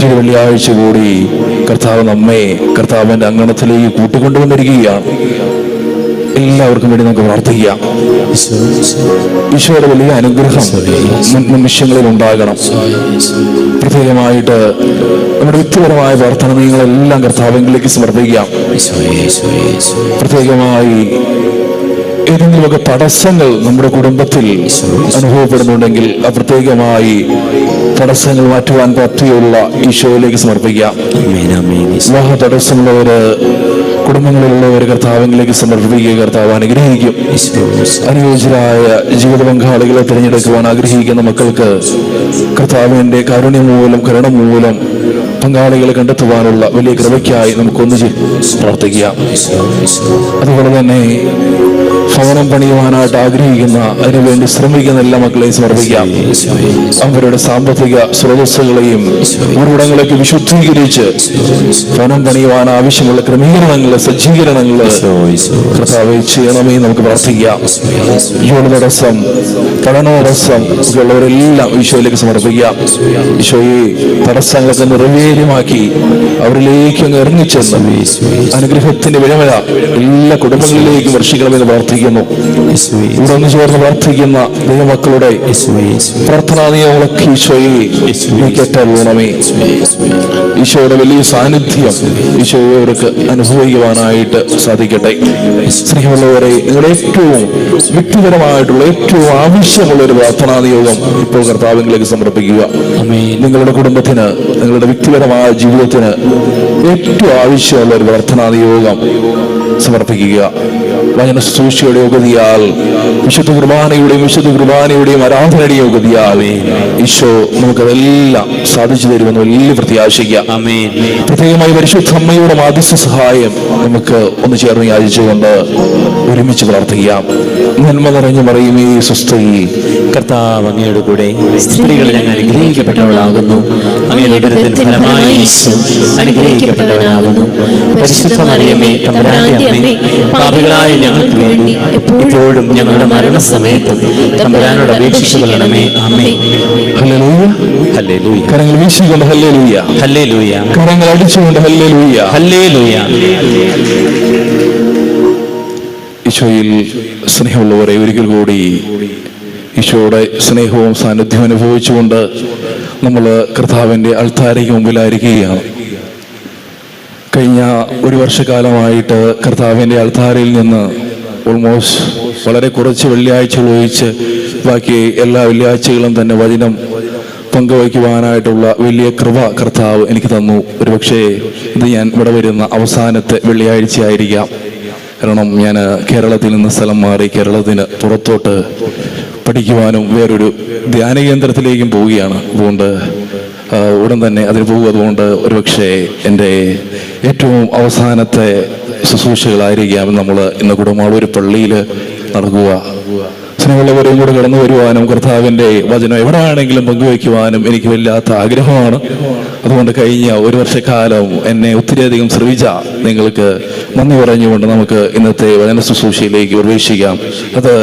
മറ്റൊരു വെള്ളിയാഴ്ച കൂടി കർത്താവ് നമ്മെ കർത്താവിന്റെ അങ്കണത്തിലേക്ക് കൂട്ടിക്കൊണ്ടുവന്നിരിക്കുകയാണ്. എല്ലാവർക്കും വേണ്ടി നമുക്ക് പ്രാർത്ഥിക്കാം. ഈശോയുടെ വലിയ അനുഗ്രഹം നിമിഷങ്ങളിൽ ഉണ്ടാകണം. പ്രത്യേകമായിട്ട് നമ്മുടെ വ്യക്തിപരമായ പ്രാർത്ഥനകളെല്ലാം കർത്താവിലേക്ക് സമർപ്പിക്കാം. പ്രത്യേകമായി ഏതെങ്കിലുമൊക്കെ തടസ്സങ്ങൾ നമ്മുടെ കുടുംബത്തിൽ അനുഭവപ്പെടുന്നുണ്ടെങ്കിൽ പ്രത്യേകമായി തടസ്സങ്ങൾ മാറ്റുവാൻ പറ്റിയുള്ള ഈശോയിലേക്ക് സമർപ്പിക്കാം. വിവാഹ തടസ്സമുള്ളവര്, കുടുംബങ്ങളിലുള്ളവർ കർത്താവിലേക്ക് സമർപ്പിക്കുക. കർത്താവ് അനുഗ്രഹിക്കും. അനുയോജ്യരായ ജീവിത പങ്കാളികളെ തിരഞ്ഞെടുക്കുവാൻ ആഗ്രഹിക്കുന്ന മക്കൾക്ക് കർത്താവിന്റെ കാരുണ്യം മൂലം, കരുണ മൂലം പങ്കാളികളെ കണ്ടെത്തുവാനുള്ള വലിയ കൃപയ്ക്കായി നമുക്കൊന്നിച്ച് പ്രാർത്ഥിക്കാം. അതുപോലെ തന്നെ ഭവനം പണിയുവാനായിട്ട് ആഗ്രഹിക്കുന്ന, അതിനുവേണ്ടി ശ്രമിക്കുന്ന എല്ലാ മക്കളെയും സമർപ്പിക്കാം. അവരുടെ സാമ്പത്തിക സ്രോതസ്സുകളെയും ഉറവിടങ്ങളൊക്കെ വിശുദ്ധീകരിച്ച് ഭവനം പണിയുവാൻ ആവശ്യമുള്ള ക്രമീകരണങ്ങള്, സജ്ജീകരണങ്ങള് കർത്താവേ ചെയ്യണമേ നമുക്ക് പ്രാർത്ഥിക്കാം. ജോലി തടസ്സം, പഠന തടസ്സം ഒക്കെ ഉള്ളവരെല്ലാം ഈശോയിലേക്ക് സമർപ്പിക്കാം. ഈശോയെ തടസ്സങ്ങളൊക്കെ നിറവേര്യമാക്കി അവരിലേക്ക് അങ്ങ് ഇറങ്ങിച്ചെന്ന് അനുഗ്രഹത്തിന്റെ വിലമഴ എല്ലാ കുടുംബങ്ങളിലേക്കും വർഷിക്കണമെന്ന് പ്രാർത്ഥിക്കുന്നു. ഇവിടെ ഒന്ന് ചേർന്ന് പ്രാർത്ഥിക്കുന്ന ദൈവമക്കളുടെ പ്രാർത്ഥനാ നിയമങ്ങളൊക്കെ ഈശോയെ വീണമേ. ഈശോയുടെ വലിയ സാന്നിധ്യം ഈശോയവർക്ക് അനുഭവിക്കുവാനായിട്ട് സാധിക്കട്ടെ. സ്നേഹമുള്ളവരെ, നിങ്ങളുടെ ഏറ്റവും വ്യക്തിപരമായിട്ടുള്ള ഏറ്റവും ആവശ്യമുള്ള ഒരു പ്രാർത്ഥനാ നിയോഗം ഇപ്പോൾ കർത്താവിലേക്ക് സമർപ്പിക്കുക. നിങ്ങളുടെ കുടുംബത്തിന്, നിങ്ങളുടെ വ്യക്തിപരമായ ജീവിതത്തിന് ഏറ്റവും ആവശ്യമുള്ള ഒരു പ്രാർത്ഥനാ നിയോഗം സമർപ്പിക്കുക. വചന ശുശ്രൂഷയുടെ യോഗ്യതയാൽ, വിശുദ്ധ കുർബാനയുടെയും ആരാധനയുടെയും യോഗ്യതയാൽ ഈശോ നമുക്കതെല്ലാം സാധിച്ചു തരുമെന്ന് വലിയ പ്രത്യാശിക്കാം. പ്രത്യേകമായി പരിശുദ്ധ അമ്മയുടെ മാധ്യസ്ഥ സഹായം നമുക്ക് ഒന്ന് ചേർന്ന് യാചിച്ചുകൊണ്ട് ഒരുമിച്ച് പ്രാർത്ഥിക്കാം. നന്മ നിറഞ്ഞു മറിയുമേ സ്വസ്തി, കർത്താവ് അങ്ങയുടെ കൂടെ സ്ത്രീകളിൽ അങ്ങ് അനുഗ്രഹിക്കപ്പെട്ടവളാകുന്നു. അങ്ങയുടെ ഉദരത്തിൻ ഫലമായി യേശു അനുഗ്രഹിക്കപ്പെട്ടവനാകുന്നു. പരിശുദ്ധ മറിയമേ, തമ്പുരാന്റെ അമ്മേ, പാപികളായ ഞങ്ങൾക്ക് വേണ്ടി എപ്പോഴും ഞങ്ങളുടെ മരണസമയത്തും തമ്പുരാനോട് അപേക്ഷിച്ചു കൊള്ളണമേ. ആമേൻ. ഹല്ലേലൂയ, ഹല്ലേലൂയ. കരങ്ങൾ വീശിക്കൊണ്ട് ഹല്ലേലൂയ, ഹല്ലേലൂയ. കരങ്ങൾ അടിച്ചുകൊണ്ട് ഹല്ലേലൂയ, ഹല്ലേലൂയ. ഈശോയിൽ സ്നേഹമുള്ളവരെ, ഒരിക്കൽ കൂടി ഈശോയുടെ സ്നേഹവും സാന്നിധ്യവും അനുഭവിച്ചുകൊണ്ട് നമ്മൾ കർത്താവിൻ്റെ അൾത്താരയ്ക്ക് മുമ്പിലായിരിക്കുകയാണ്. കഴിഞ്ഞ ഒരു വർഷക്കാലമായിട്ട് കർത്താവിൻ്റെ അൾത്താരയിൽ നിന്ന് ഓൾമോസ്റ്റ് വളരെ കുറച്ച് വെള്ളിയാഴ്ചകൾ ഒഴിച്ച് ബാക്കി എല്ലാ വെള്ളിയാഴ്ചകളും തന്നെ വചനം പങ്കുവയ്ക്കുവാനായിട്ടുള്ള വലിയ കൃപ കർത്താവ് എനിക്ക് തന്നു. ഒരുപക്ഷെ ഇത് ഞാൻ ഇവിടെ വരുന്ന അവസാനത്തെ വെള്ളിയാഴ്ച ആയിരിക്കാം. കാരണം ഞാൻ കേരളത്തിൽ നിന്ന് സ്ഥലം മാറി കേരളത്തിന് പുറത്തോട്ട് പഠിക്കുവാനും വേറൊരു ധ്യാന കേന്ദ്രത്തിലേക്കും പോവുകയാണ്. അതുകൊണ്ട് ഉടൻ തന്നെ അതിന് പോകും. അതുകൊണ്ട് ഒരുപക്ഷെ എൻ്റെ ഏറ്റവും അവസാനത്തെ ശുശ്രൂഷകളായിരിക്കാം നമ്മൾ ഇന്ന് കുടമാളൂർ പള്ളിയിൽ നടക്കുക. സ്നേഹമുള്ളവരെയും കൂടെ കടന്നു വരുവാനും കർത്താവിൻ്റെ വചനം എവിടെയാണെങ്കിലും പങ്കുവയ്ക്കുവാനും എനിക്ക് വല്ലാത്ത ആഗ്രഹമാണ്. അതുകൊണ്ട് കഴിഞ്ഞ ഒരു വർഷക്കാലം എന്നെ ഒത്തിരിയധികം ശ്രമിച്ച നിങ്ങൾക്ക് നന്ദി പറഞ്ഞുകൊണ്ട് നമുക്ക് ഇന്നത്തെ വചന ശുശ്രൂഷയിലേക്ക് പ്രവേശിക്കാം. അത്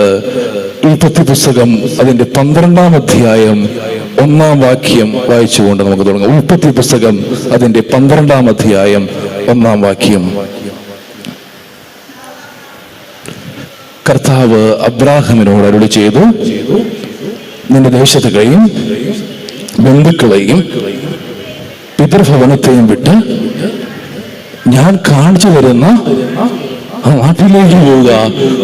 ഉൽപ്പത്തി പുസ്തകം അതിൻ്റെ 12-ാം അധ്യായം 1-ാം വാക്യം വായിച്ചുകൊണ്ട് നമുക്ക് തുടങ്ങാം. ഉൽപ്പത്തി പുസ്തകം അതിൻ്റെ 12-ാം അധ്യായം 1-ാം വാക്യം. കർത്താവ് അബ്രാഹാമിനോട് അരുളി ചെയ്തു, നിന്റെ ദേശത്തെയും ബന്ധുക്കളെയും പിതൃഭവനത്തെയും വിട്ട് ഞാൻ കാണിച്ചു തരുന്ന ആ നാട്ടിലേക്ക് പോവുക.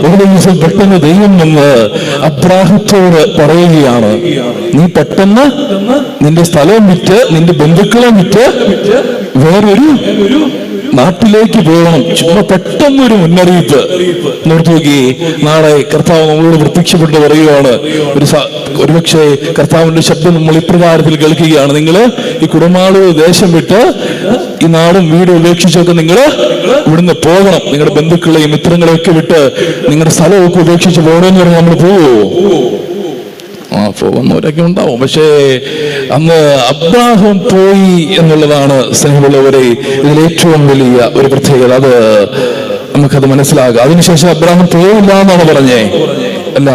ഒരു ദിവസം പെട്ടെന്ന് ദൈവം നിന്ന് അബ്രാഹത്തോട് പറയുകയാണ്, നീ പെട്ടെന്ന് നിന്റെ സ്ഥലം വിറ്റ് നിന്റെ ബന്ധുക്കളെ വിറ്റ് വേറൊരു നാട്ടിലേക്ക് പോകണം. ചുമ്മാ പെട്ടെന്നൊരു മുന്നറിയിപ്പ്. നോർത്ത് നോക്കി, നാളെ കർത്താവ് നമ്മളോട് പ്രത്യക്ഷപ്പെട്ട് പറയുകയാണ്. ഒരുപക്ഷെ കർത്താവിന്റെ ശബ്ദം നമ്മൾ ഇപ്രകാരത്തിൽ കേൾക്കുകയാണ്, നിങ്ങൾ ഈ കുടമാളൂർ ദേശം വിട്ട് ഈ നാടും വീടും ഉപേക്ഷിച്ചൊക്കെ നിങ്ങൾ ഇവിടുന്ന് പോകണം. നിങ്ങളുടെ ബന്ധുക്കളെയും മിത്രങ്ങളെയും ഒക്കെ വിട്ട് നിങ്ങളുടെ സ്ഥലമൊക്കെ ഉപേക്ഷിച്ച് പോകണമെന്ന് പറഞ്ഞാൽ നമ്മൾ പോവോ? പോകുന്നവരൊക്കെ ഉണ്ടാവും. പക്ഷേ അന്ന് അബ്രാഹാം പോയി എന്നുള്ളതാണ് സ്നേഹമുള്ളവരെ ഇതിലേറ്റവും വലിയ ഒരു പ്രത്യേകത. അത് നമുക്കത് മനസ്സിലാകാം. അതിനുശേഷം അബ്രാഹാം പോയില്ല എന്നാണ് പറഞ്ഞേ. അല്ല,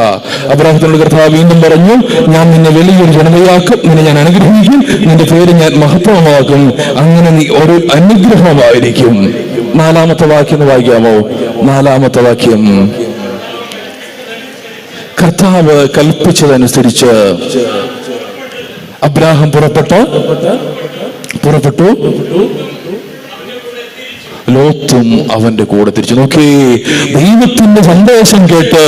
അബ്രാഹത്തിനോട് കർത്താവ് വീണ്ടും പറഞ്ഞു, ഞാൻ നിന്നെ വലിയൊരു ജനതയാക്കും, നിന്നെ ഞാൻ അനുഗ്രഹിക്കും, നിന്റെ പേര് ഞാൻ മഹത്വമാക്കും, അങ്ങനെ നീ ഒരു അനുഗ്രഹമായിരിക്കും. 4-ാമത്തെ വാക്യം വായിക്കാമോ? 4-ാമത്തെ വാക്യം. കർത്താവ് കൽപ്പിച്ചതനുസരിച്ച് അബ്രാഹാം പുറപ്പെട്ടു. ലോത്തും അവന്റെ കൂടെ തിരിച്ചു. നോക്കേ, ദൈവത്തിന്റെ സന്ദേശം കേട്ട്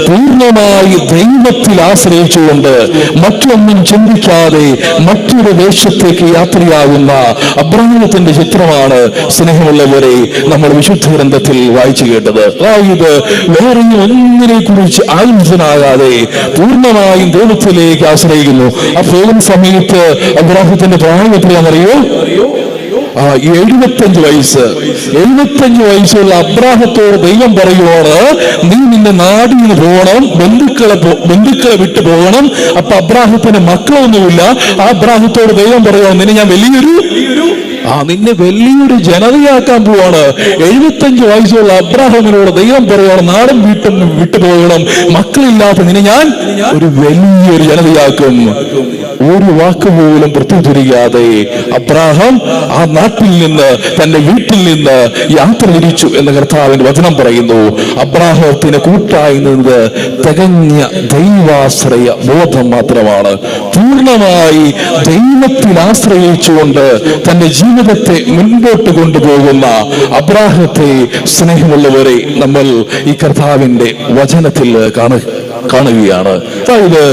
പൂർണ്ണമായി ദൈവത്തിൽ ആശ്രയിച്ചുകൊണ്ട് മറ്റൊന്നും ചിന്തിക്കാതെ മറ്റൊരു ദേശത്തേക്ക് യാത്രയാകുന്ന അബ്രാഹത്തിന്റെ ചിത്രമാണ് സ്നേഹമുള്ളവരെ നമ്മൾ വിശുദ്ധ ഗ്രന്ഥത്തിൽ വായിച്ചു കേട്ടത്. അതായത് വേറെ ഒന്നിനെ കുറിച്ച് ആയുധനാകാതെ പൂർണ്ണമായും ദൈവത്തിലേക്ക് ആശ്രയിക്കുന്നു. ആ പോകുന്ന സമയത്ത് അബ്രാഹത്തിന്റെ പ്രായം എത്രയാണെന്നറിയോ? 75 വയസ്സ്. 75 വയസ്സുള്ള അബ്രാഹത്തോട് ദൈവം പറയുവാണ്, നീ നിന്റെ നാടിൽ നിന്ന് പോകണം, ബന്ധുക്കളെ വിട്ടു പോകണം. അപ്പൊ അബ്രാഹത്തിന് മക്കളൊന്നുമില്ല. ആ അബ്രാഹത്തോട് ദൈവം പറയുവാണ്, നിന്നെ ഞാൻ നിന്നെ വലിയൊരു ജനതയാക്കാൻ പോവാണ്. 75 വയസ്സുള്ള അബ്രാഹമിനോട് ദൈവം പറയുവാണ്, നാടും വീട്ടും വിട്ടുപോകണം, മക്കളില്ലാത്ത നിന്നെ ഞാൻ ഒരു വലിയൊരു ജനതയാക്കും. ഒരു വാക്കുപോലും പ്രത്യുദ്ധരിക്കാതെ അബ്രാഹാം ആ നാട്ടിൽ നിന്ന്, തന്റെ വീട്ടിൽ നിന്ന് യാത്ര തിരിച്ചു എന്ന് കർത്താവിന്റെ വചനം പറയുന്നു. അബ്രാഹത്തിന് കൂട്ടായി നിന്നത് തികഞ്ഞ ദൈവാശ്രയ ബോധം മാത്രമാണ്. പൂർണ്ണമായി ദൈവത്തിൽ ആശ്രയിച്ചുകൊണ്ട് തന്റെ ജീവിതത്തെ മുൻപോട്ട് കൊണ്ടുപോകുന്ന അബ്രാഹത്തെ സ്നേഹമുള്ളവരെ നമ്മൾ ഈ കർത്താവിന്റെ വചനത്തിൽ കാണുകയാണ്. അതായത്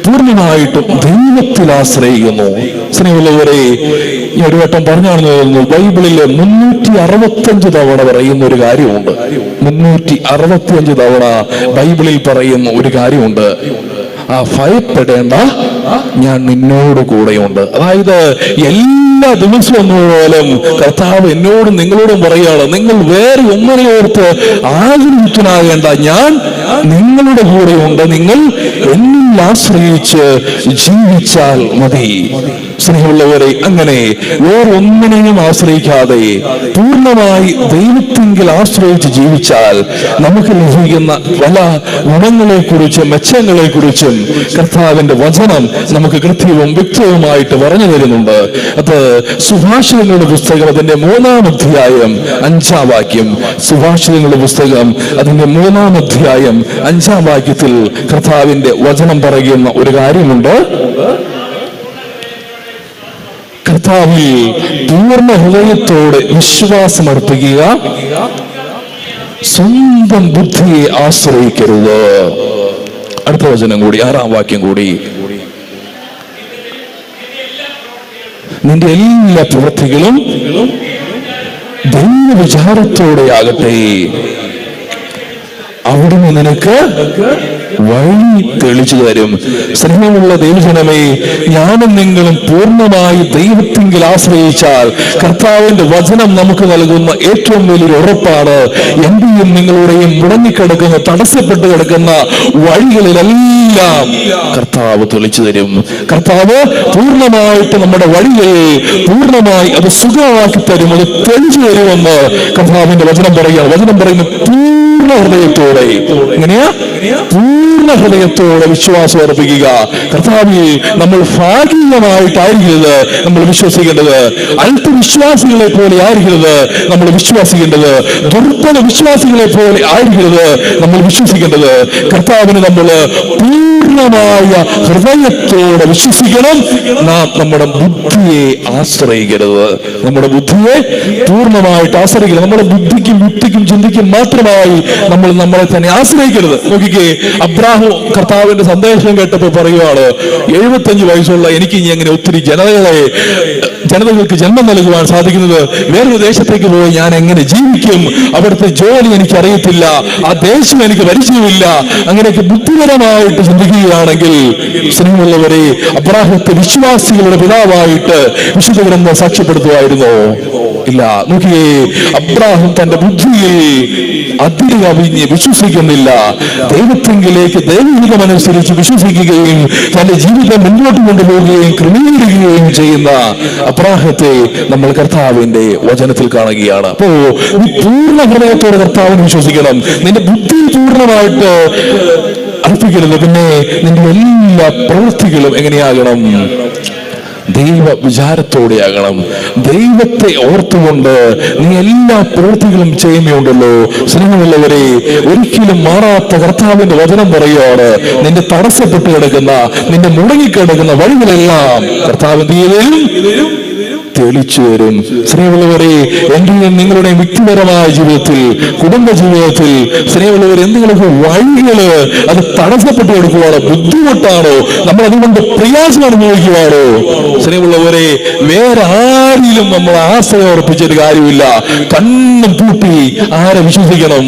പൂർണ്ണമായിട്ടും ദൈവത്തിൽ ആശ്രയിക്കുന്നു. സ്നേഹമുള്ളവരെ, ഈ ഒരു വട്ടം പറഞ്ഞാണെന്ന് തോന്നുന്നു, ബൈബിളിലെ 365 തവണ പറയുന്ന ഒരു കാര്യമുണ്ട്. 365 തവണ ബൈബിളിൽ പറയുന്ന ഒരു കാര്യമുണ്ട്. ഭയപ്പെടേണ്ട, ഞാൻ നിന്നോട് കൂടെയുണ്ട്. അതായത് എല്ലാ ദിവസവും പോലും കർത്താവ് എന്നോടും നിങ്ങളോടും പറയുകയാണ്, നിങ്ങൾ വേറെ ഒന്നിനെ ഓർത്ത് ആഗ്രഹിക്കാനാകേണ്ട, ഞാൻ നിങ്ങളുടെ കൂടെയുണ്ട്, നിങ്ങൾ എന്നിൽ ആശ്രയിച്ച് ജീവിച്ചാൽ മതി. സ്നേഹമുള്ളവരെ, അങ്ങനെ വേറൊന്നിനെയും ആശ്രയിക്കാതെ പൂർണ്ണമായി ദൈവത്തിങ്കിൽ ആശ്രയിച്ച് ജീവിച്ചാൽ നമുക്ക് ലഭിക്കുന്ന പല ഗുണങ്ങളെ കുറിച്ചും മെച്ചങ്ങളെ കുറിച്ചും കർത്താവിന്റെ വചനം നമുക്ക് കൃത്യവും വ്യക്തവുമായിട്ട് പറഞ്ഞു തരുന്നുണ്ട്. അത് സുഭാഷിതങ്ങളുടെ പുസ്തകം അതിന്റെ 3-ാം അധ്യായം 5-ാം വാക്യം. സുഭാഷിതങ്ങളുടെ പുസ്തകം അതിന്റെ 3-ാം അധ്യായം 5-ാം വാക്യത്തിൽ കർത്താവിന്റെ വചനം പറയുന്ന ഒരു കാര്യമുണ്ട്. കർത്താവിൽ പൂർണ്ണ ഹൃദയത്തോടെ വിശ്വാസമർപ്പിക്കുക, സ്വന്തം ബുദ്ധിയെ ആശ്രയിക്കരുത്. അടുത്ത വചനം കൂടി, 6-ാം വാക്യം കൂടി. നിന്റെ എല്ലാ പ്രവൃത്തികളും ദൈവവിചാരത്തോടെയാകട്ടെ, അവിടുന്ന് നിനക്ക് വഴി തെളിച്ചു തരും. സ്നേഹമുള്ള ദൈവജനമേ, ഞാനും നിങ്ങളും പൂർണ്ണമായി ദൈവത്തിങ്കിൽ ആശ്രയിച്ചാൽ കർത്താവിന്റെ വചനം നമുക്ക് നൽകുന്ന ഏറ്റവും വലിയൊരു ഉറപ്പാണ്, എന്റെയും നിങ്ങളുടെയും മുടങ്ങിക്കിടക്കുന്ന, തടസ്സപ്പെട്ട് കിടക്കുന്ന വഴികളിലെല്ലാം കർത്താവ് തെളിച്ചു തരും. കർത്താവ് പൂർണ്ണമായിട്ട് നമ്മുടെ വഴികൾ പൂർണ്ണമായി അത് സുഖമാക്കി തരും, അത് തെളിച്ചു തരുമെന്ന് കർത്താവിന്റെ വചനം പറയുക. വചനം പറയുന്നു, പൂർണ്ണ ഹൃദയത്തോടെ. എങ്ങനെയാ? പൂർണ്ണ ഹൃദയത്തോടെ വിശ്വാസം അർപ്പിക്കുക. കർത്താവിൽ നമ്മൾ ഭാഗികമായിട്ടായിരിക്കരുത് നമ്മൾ വിശ്വസിക്കേണ്ടത്, അല്പവിശ്വാസികളെ പോലെ ആയിരിക്കരുത് നമ്മൾ വിശ്വസിക്കേണ്ടത്, ദുർബല വിശ്വാസികളെ പോലെ ആയിരിക്കരുത് നമ്മൾ വിശ്വസിക്കേണ്ടത്. കർത്താവിന് നമ്മൾ പൂർണ്ണമായ ഹൃദയത്തോടെ വിശ്വസിക്കണം. നാം നമ്മുടെ ബുദ്ധിയെ ആശ്രയിക്കരുത്. നമ്മുടെ ബുദ്ധിയെ പൂർണ്ണമായിട്ട് ആശ്രയിക്കരുത്. നമ്മുടെ ബുദ്ധിക്കും യുക്തിക്കും ചിന്തിക്കും മാത്രമായി നമ്മൾ നമ്മളെ തന്നെ ആശ്രയിക്കരുത്. നോക്കിക്കേ, അബ്രാഹാം കർത്താവിന്റെ സന്ദേശം കേട്ടപ്പോൾ പറയുകയാണ്, 75 വയസ്സുള്ള എനിക്ക് ഇനി എങ്ങനെ ഒത്തിരി ജനതകൾക്ക് ജന്മം നൽകുവാൻ സാധിക്കുന്നത്? വേറൊരു ദേശത്തേക്ക് പോയി ഞാൻ എങ്ങനെ ജീവിക്കും? അവിടുത്തെ ജോലി എനിക്ക് അറിയത്തില്ല, ആ ദേശം എനിക്ക് പരിചയമില്ല. അങ്ങനെയൊക്കെ ബുദ്ധിപരമായിട്ട് ചിന്തിക്കുകയാണെങ്കിൽ സ്നേഹമുള്ളവരെ, അബ്രാഹത്തെ വിശ്വാസികളുടെ പിതാവായിട്ട് വിശുദ്ധ ഗ്രന്ഥം സാക്ഷ്യപ്പെടുത്തുമായിരുന്നോ? ഇല്ല. നോക്കിയേ, അബ്രാഹാം തന്റെ ബുദ്ധിയിൽ അതിര് കവിഞ്ഞ് വിശ്വസിക്കുന്നില്ല, ദൈവത്തെങ്കിലേക്ക് ദൈവഹിതമനുസരിച്ച് വിശ്വസിക്കുകയും തന്റെ ജീവിതം മുന്നോട്ട് കൊണ്ടുപോവുകയും ക്രമീകരിക്കുകയും ചെയ്യുന്ന അബ്രാഹത്തെ നമ്മൾ കർത്താവിന്റെ വചനത്തിൽ കാണുകയാണ്. അപ്പോ നീ പൂർണ്ണ ഹൃദയത്തോടെ കർത്താവിനെ വിശ്വസിക്കണം. നിന്റെ ബുദ്ധി പൂർണ്ണമായിട്ട് അർപ്പിക്കരുത്. പിന്നെ നിന്റെ എല്ലാ പ്രവൃത്തികളും എങ്ങനെയാകണം? ദൈവ വിചാരത്തോടെയാകണം. ദൈവത്തെ ഓർത്തുകൊണ്ട് നീ എല്ലാ പ്രവൃത്തികളും ചെയ്യുന്നുണ്ടല്ലോ. സ്നേഹമുള്ളവരെ, ഒരിക്കലും മാറാത്ത കർത്താവിന്റെ വചനം പറയുകയാണ്, നിന്റെ തടസ്സപ്പെട്ട് കിടക്കുന്ന, നിന്റെ മുടങ്ങിക്കിടക്കുന്ന വഴികളെല്ലാം കർത്താവ് എന്ത് ചെയ്യും? തെളിച്ചു വരും. സ്നേഹമുള്ളവരെ, എന്തെങ്കിലും നിങ്ങളുടെ വ്യക്തിപരമായ ജീവിതത്തിൽ, കുടുംബ ജീവിതത്തിൽ സ്നേഹമുള്ളവർ എന്തെങ്കിലുമൊക്കെ വഴികള് അത് തടസ്സപ്പെട്ടു കൊടുക്കുവാണോ, ബുദ്ധിമുട്ടാണോ, നമ്മൾ അതുകൊണ്ട് പ്രയാസം അനുഭവിക്കുവാണോ? സ്നേഹമുള്ളവരെ, വേറെ ആരിലും നമ്മൾ ആശ്രയം ഉറപ്പിച്ചൊരു കാര്യമില്ല. കണ്ണും പൂട്ടി ആരെ വിശ്വസിക്കണം?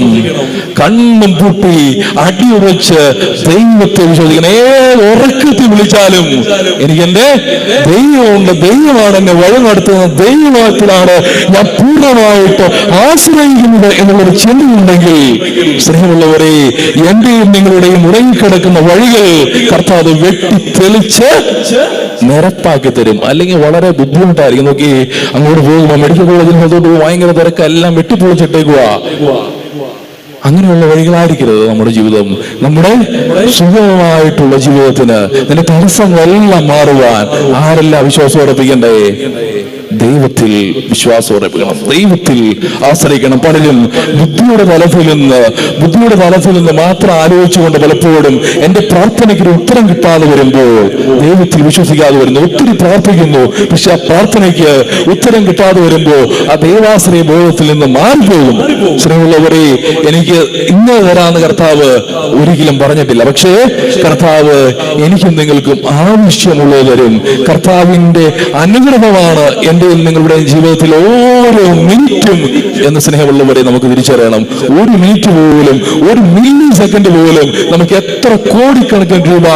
കണ്ണും പൂട്ടി അടിയുറച്ച് ദൈവത്തെ വിശ്വസിക്കണം. ഏത് ഉറക്കത്തിൽ വിളിച്ചാലും എനിക്ക് എന്റെ ദൈവമുണ്ട്, ദൈവമാണ് എന്നെ വഴി നടത്തുന്ന ദൈവത്തിലാണ് ഞാൻ പൂർണ്ണമായിട്ട് ആശ്രയിക്കുന്നത് എന്നുള്ളൊരു ചിന്തയുണ്ടെങ്കിൽ സ്നേഹമുള്ളവരെ, എന്റെയും നിങ്ങളുടെയും ഉറങ്ങിക്കിടക്കുന്ന വഴികൾ കർത്താവ് വെട്ടി തെളിച്ച് നിരപ്പാക്കി തരും. അല്ലെങ്കിൽ വളരെ ബുദ്ധിമുട്ടായിരിക്കും. നോക്കി, അങ്ങോട്ട് പോകുമ്പോ മെഡിക്കൽ കോളേജിൽ അതോട്ട് ഭയങ്കര തിരക്കെല്ലാം വെട്ടിപ്പൊളിച്ചിട്ടേക്കുക. അങ്ങനെയുള്ള വഴികളായിരിക്കരുത് നമ്മുടെ ജീവിതം. നമ്മുടെ സുഖമായിട്ടുള്ള ജീവിതത്തിന് നിന്റെ തടസ്സങ്ങളെല്ലാം മാറുവാൻ ആരെല്ലാം വിശ്വാസം ഉറപ്പിക്കണ്ടേ? ദൈവത്തിൽ വിശ്വാസം ഉറപ്പിക്കണം, ദൈവത്തിൽ ആശ്രയിക്കണം. പലരും ബുദ്ധിയുടെ തലത്തിൽ നിന്ന് മാത്രം ആലോചിച്ചുകൊണ്ട് പലപ്പോഴും എന്റെ പ്രാർത്ഥനയ്ക്ക് ഒരു ഉത്തരം കിട്ടാതെ വരുമ്പോൾ ദൈവത്തിൽ വിശ്വസിക്കാതെ വരുന്നു. ഒത്തിരി പ്രാർത്ഥിക്കുന്നു, പക്ഷെ ആ പ്രാർത്ഥനയ്ക്ക് ഉത്തരം കിട്ടാതെ വരുമ്പോൾ ആ ദൈവാശ്രയ ബോധത്തിൽ നിന്ന് മാറിപ്പോകും. സ്നേഹമുള്ളവരെ, എനിക്ക് ഇന്ന് തരാന്ന് കർത്താവ് ഒരിക്കലും പറഞ്ഞിട്ടില്ല. പക്ഷേ കർത്താവ് എനിക്കും നിങ്ങൾക്കും ആവശ്യമുള്ളത് തരും. കർത്താവിന്റെ അനുഗ്രഹമാണ് എന്റെ നിങ്ങളുടെ ജീവിതത്തിൽ ഓരോ മിനിറ്റും എന്ന് സ്നേഹമുള്ളവരെ നമുക്ക് തിരിച്ചറിയണം. ഒരു മിനിറ്റ് പോലും, ഒരു മില്ലി സെക്കൻഡ് പോലും നമുക്ക് എത്ര കോടിക്കണക്കിന് രൂപ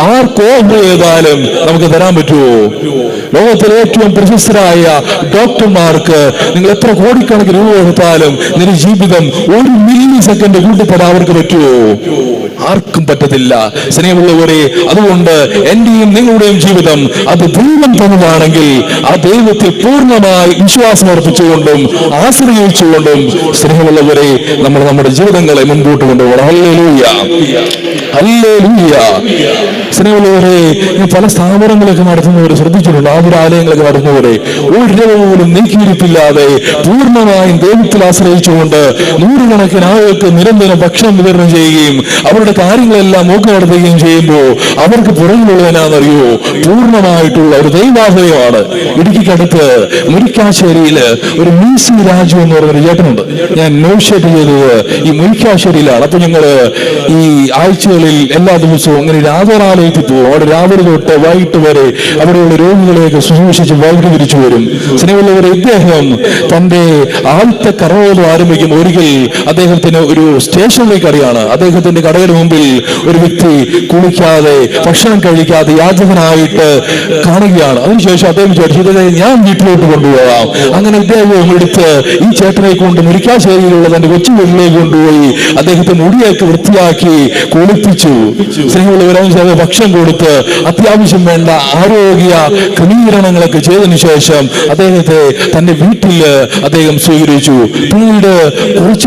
ആർക്ക് ഓർഡർ ചെയ്താലും നമുക്ക് തരാൻ പറ്റുമോ? ലോകത്തിലെ ഏറ്റവും പ്രശസ്തരായ ഡോക്ടർമാർക്ക് നിങ്ങൾ എത്ര കോടിക്കണക്കിന് രൂപ കൊടുത്താലും നിന്റെ ജീവിതം ഒരു മില്ലി സെക്കൻഡ് കൂട്ടിത്തരാൻ അവർക്ക് പറ്റുമോ? ആർക്കും പറ്റത്തില്ല. സ്നേഹമുള്ളവരെ, അതുകൊണ്ട് എന്റെയും നിങ്ങളുടെയും ജീവിതം അത് ദൈവം തന്നതാണെങ്കിൽ ആ ദൈവത്തിൽ പൂർണ്ണമായി വിശ്വാസം അർപ്പിച്ചുകൊണ്ടും ആശ്രയിച്ചുകൊണ്ടും സ്നേഹമുള്ളവരെ നമ്മൾ നമ്മുടെ ജീവിതങ്ങളെ മുൻപോട്ട് കൊണ്ടുപോകണം. Hallelujah, hallelujah. സ്നേഹമുള്ളവരെ, പല സ്ഥാപനങ്ങളൊക്കെ നടത്തുന്നവരെ ശ്രദ്ധിച്ചിട്ടുണ്ട്. ആതുരാലയങ്ങളൊക്കെ നടത്തുന്നവരെ ഒരിടപോലും നീക്കിയിരിപ്പില്ലാതെ പൂർണ്ണമായും ദൈവത്തിൽ ആശ്രയിച്ചുകൊണ്ട് നൂറുകണക്കിന് ആളുകൾക്ക് നിരന്തരം ഭക്ഷണം വിതരണം ചെയ്യുകയും അവരുടെ കാര്യങ്ങളെല്ലാം നോക്കി നടത്തുകയും ചെയ്യുമ്പോൾ അവർക്ക് പുറകിലുള്ളതിനാണെന്നറിയോ? പൂർണ്ണമായിട്ടുള്ള ഒരു ദൈവാശ്രയമാണ്. ഇടുക്കിക്കടുത്ത് മുരിക്കാശ്ശേരിയില് ഒരു മീസി രാജു എന്ന് പറയുന്നൊരു ചേട്ടനുണ്ട്. ഞാൻ നോഷേറ്റ് ചെയ്തത് ഈ മുരിക്കാശ്ശേരിയിലാണ്. അപ്പൊ ഞങ്ങള് ഈ ആഴ്ചകളിൽ എല്ലാ ദിവസവും അങ്ങനെ ആതുരാലയത്തിൽ പോകും. അവിടെ രാവിലെ തൊട്ട് വൈകിട്ട് വരെ അവിടെയുള്ള രോഗികളെയൊക്കെ ശുശ്രൂഷിച്ച് വൈകിട്ട് തിരിച്ചു വരും. സ്നേഹമുള്ളവരെ, ഇദ്ദേഹം തന്റെ ആദ്യത്തെ കർമ്മബോധം ആരംഭിക്കും. ഒരിക്കൽ അദ്ദേഹത്തിന് ഒരു സ്റ്റേഷനറി കടയാണ്. അദ്ദേഹത്തിന്റെ കടയുടെ മുമ്പിൽ ഒരു വ്യക്തി കുളിക്കാതെ ഭക്ഷണം കഴിക്കാതെ യാചകനായിട്ട് കാണുകയാണ്. അതിനുശേഷം അദ്ദേഹം വിചാരിച്ചു, ഞാൻ വീട്ടിലോട്ട് കൊണ്ടുപോകാം. അങ്ങനെ ഇദ്ദേഹം എടുത്ത് ഈ ചേട്ടനെ കൊണ്ട് മുരിക്കാശ്ശേരിയിലുള്ള തന്റെ കൊച്ചു വീട്ടിലേക്ക് കൊണ്ടുപോയി അദ്ദേഹത്തെ മുടിയൊക്കെ വൃത്തിയാക്കി കുളിപ്പിച്ചു. സ്നേഹമുള്ളവരെ, ഭക്ഷണം കൊടുത്ത് അത്യാവശ്യം വേണ്ട ആരോഗ്യ ക്രമീകരണങ്ങളൊക്കെ ചെയ്തതിനു ശേഷം അദ്ദേഹത്തെ തന്റെ വീട്ടിൽ അദ്ദേഹം സ്വീകരിച്ചു. പിന്നീട്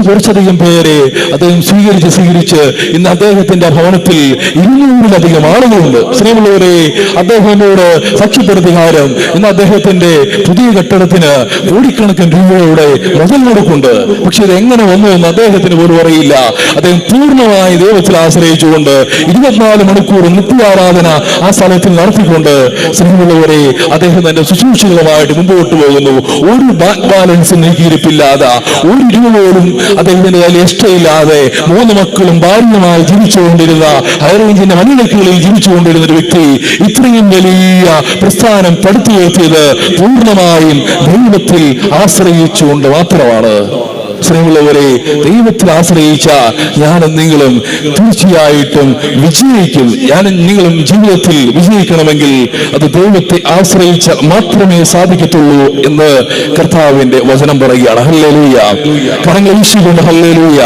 കുറച്ചധികം പേരെ അദ്ദേഹം സ്വീകരിച്ച് ഇന്ന് അദ്ദേഹത്തിന്റെ ഭവനത്തിൽ 200-ലധികം ആളുകളുണ്ട്. സ്നേഹമുള്ളവരെ, അദ്ദേഹത്തിനോട് സാക്ഷ്യപ്പെടുത്തികാരം ഇന്ന് അദ്ദേഹത്തിന്റെ പുതിയ കെട്ടിടത്തിന് കോടിക്കണക്കിന് രൂപയുടെ മുതൽ മുടക്കുണ്ട്. പക്ഷെ ഇത് എങ്ങനെ വന്നു എന്ന് അദ്ദേഹത്തിന് പോലും അറിയില്ല. അദ്ദേഹം പൂർണ്ണമായി ദൈവത്തിൽ ആശ്രയിച്ചുകൊണ്ട് 24 മണിക്കൂർ നിത്യാരാധന ആ സ്ഥലത്തിൽ നടത്തിക്കൊണ്ട് സ്നേഹമുള്ളവരെ അദ്ദേഹം തന്റെ ശുശ്രൂഷകളുമായിട്ട് മുമ്പോട്ട് പോകുന്നു. ഒരു ബാങ്ക് ബാലൻസ് നീക്കിയിരിപ്പില്ലാതെ, ഒരു രൂപ പോലും അദ്ദേഹത്തിന്റെ കയ്യിൽ ഇഷ്ടമില്ലാതെ 3 മക്കളും ഭാര്യയുമായി ജീവിച്ചുകൊണ്ടിരുന്ന ഹൈറേഞ്ചിന്റെ മണിലക്കുകളിൽ ജീവിച്ചുകൊണ്ടിരുന്ന ഒരു വ്യക്തി ഇത്രയും വലിയ പ്രസ്ഥാനം പടുത്തുയർത്തിയത് പൂർണ്ണമായും ദൈവത്തിൽ ആശ്രയിച്ചുകൊണ്ട് മാത്രമാണ്. സ്നേഹമുള്ളവരെ, ദൈവത്തിൽ ആശ്രയിച്ച ഞാനും നിങ്ങളും തീർച്ചയായിട്ടും വിജയിക്കും. ഞാനും നിങ്ങളും ജീവിതത്തിൽ വിജയിക്കണമെങ്കിൽ അത് ദൈവത്തെ ആശ്രയിച്ച മാത്രമേ സാധിക്കത്തുള്ളൂ എന്ന് കർത്താവിന്റെ വചനം പറയുകയാണ്. ഹല്ലേലൂയ. കരങ്ങൾ വീശിക്കൊണ്ട് ഹല്ലേലൂയ,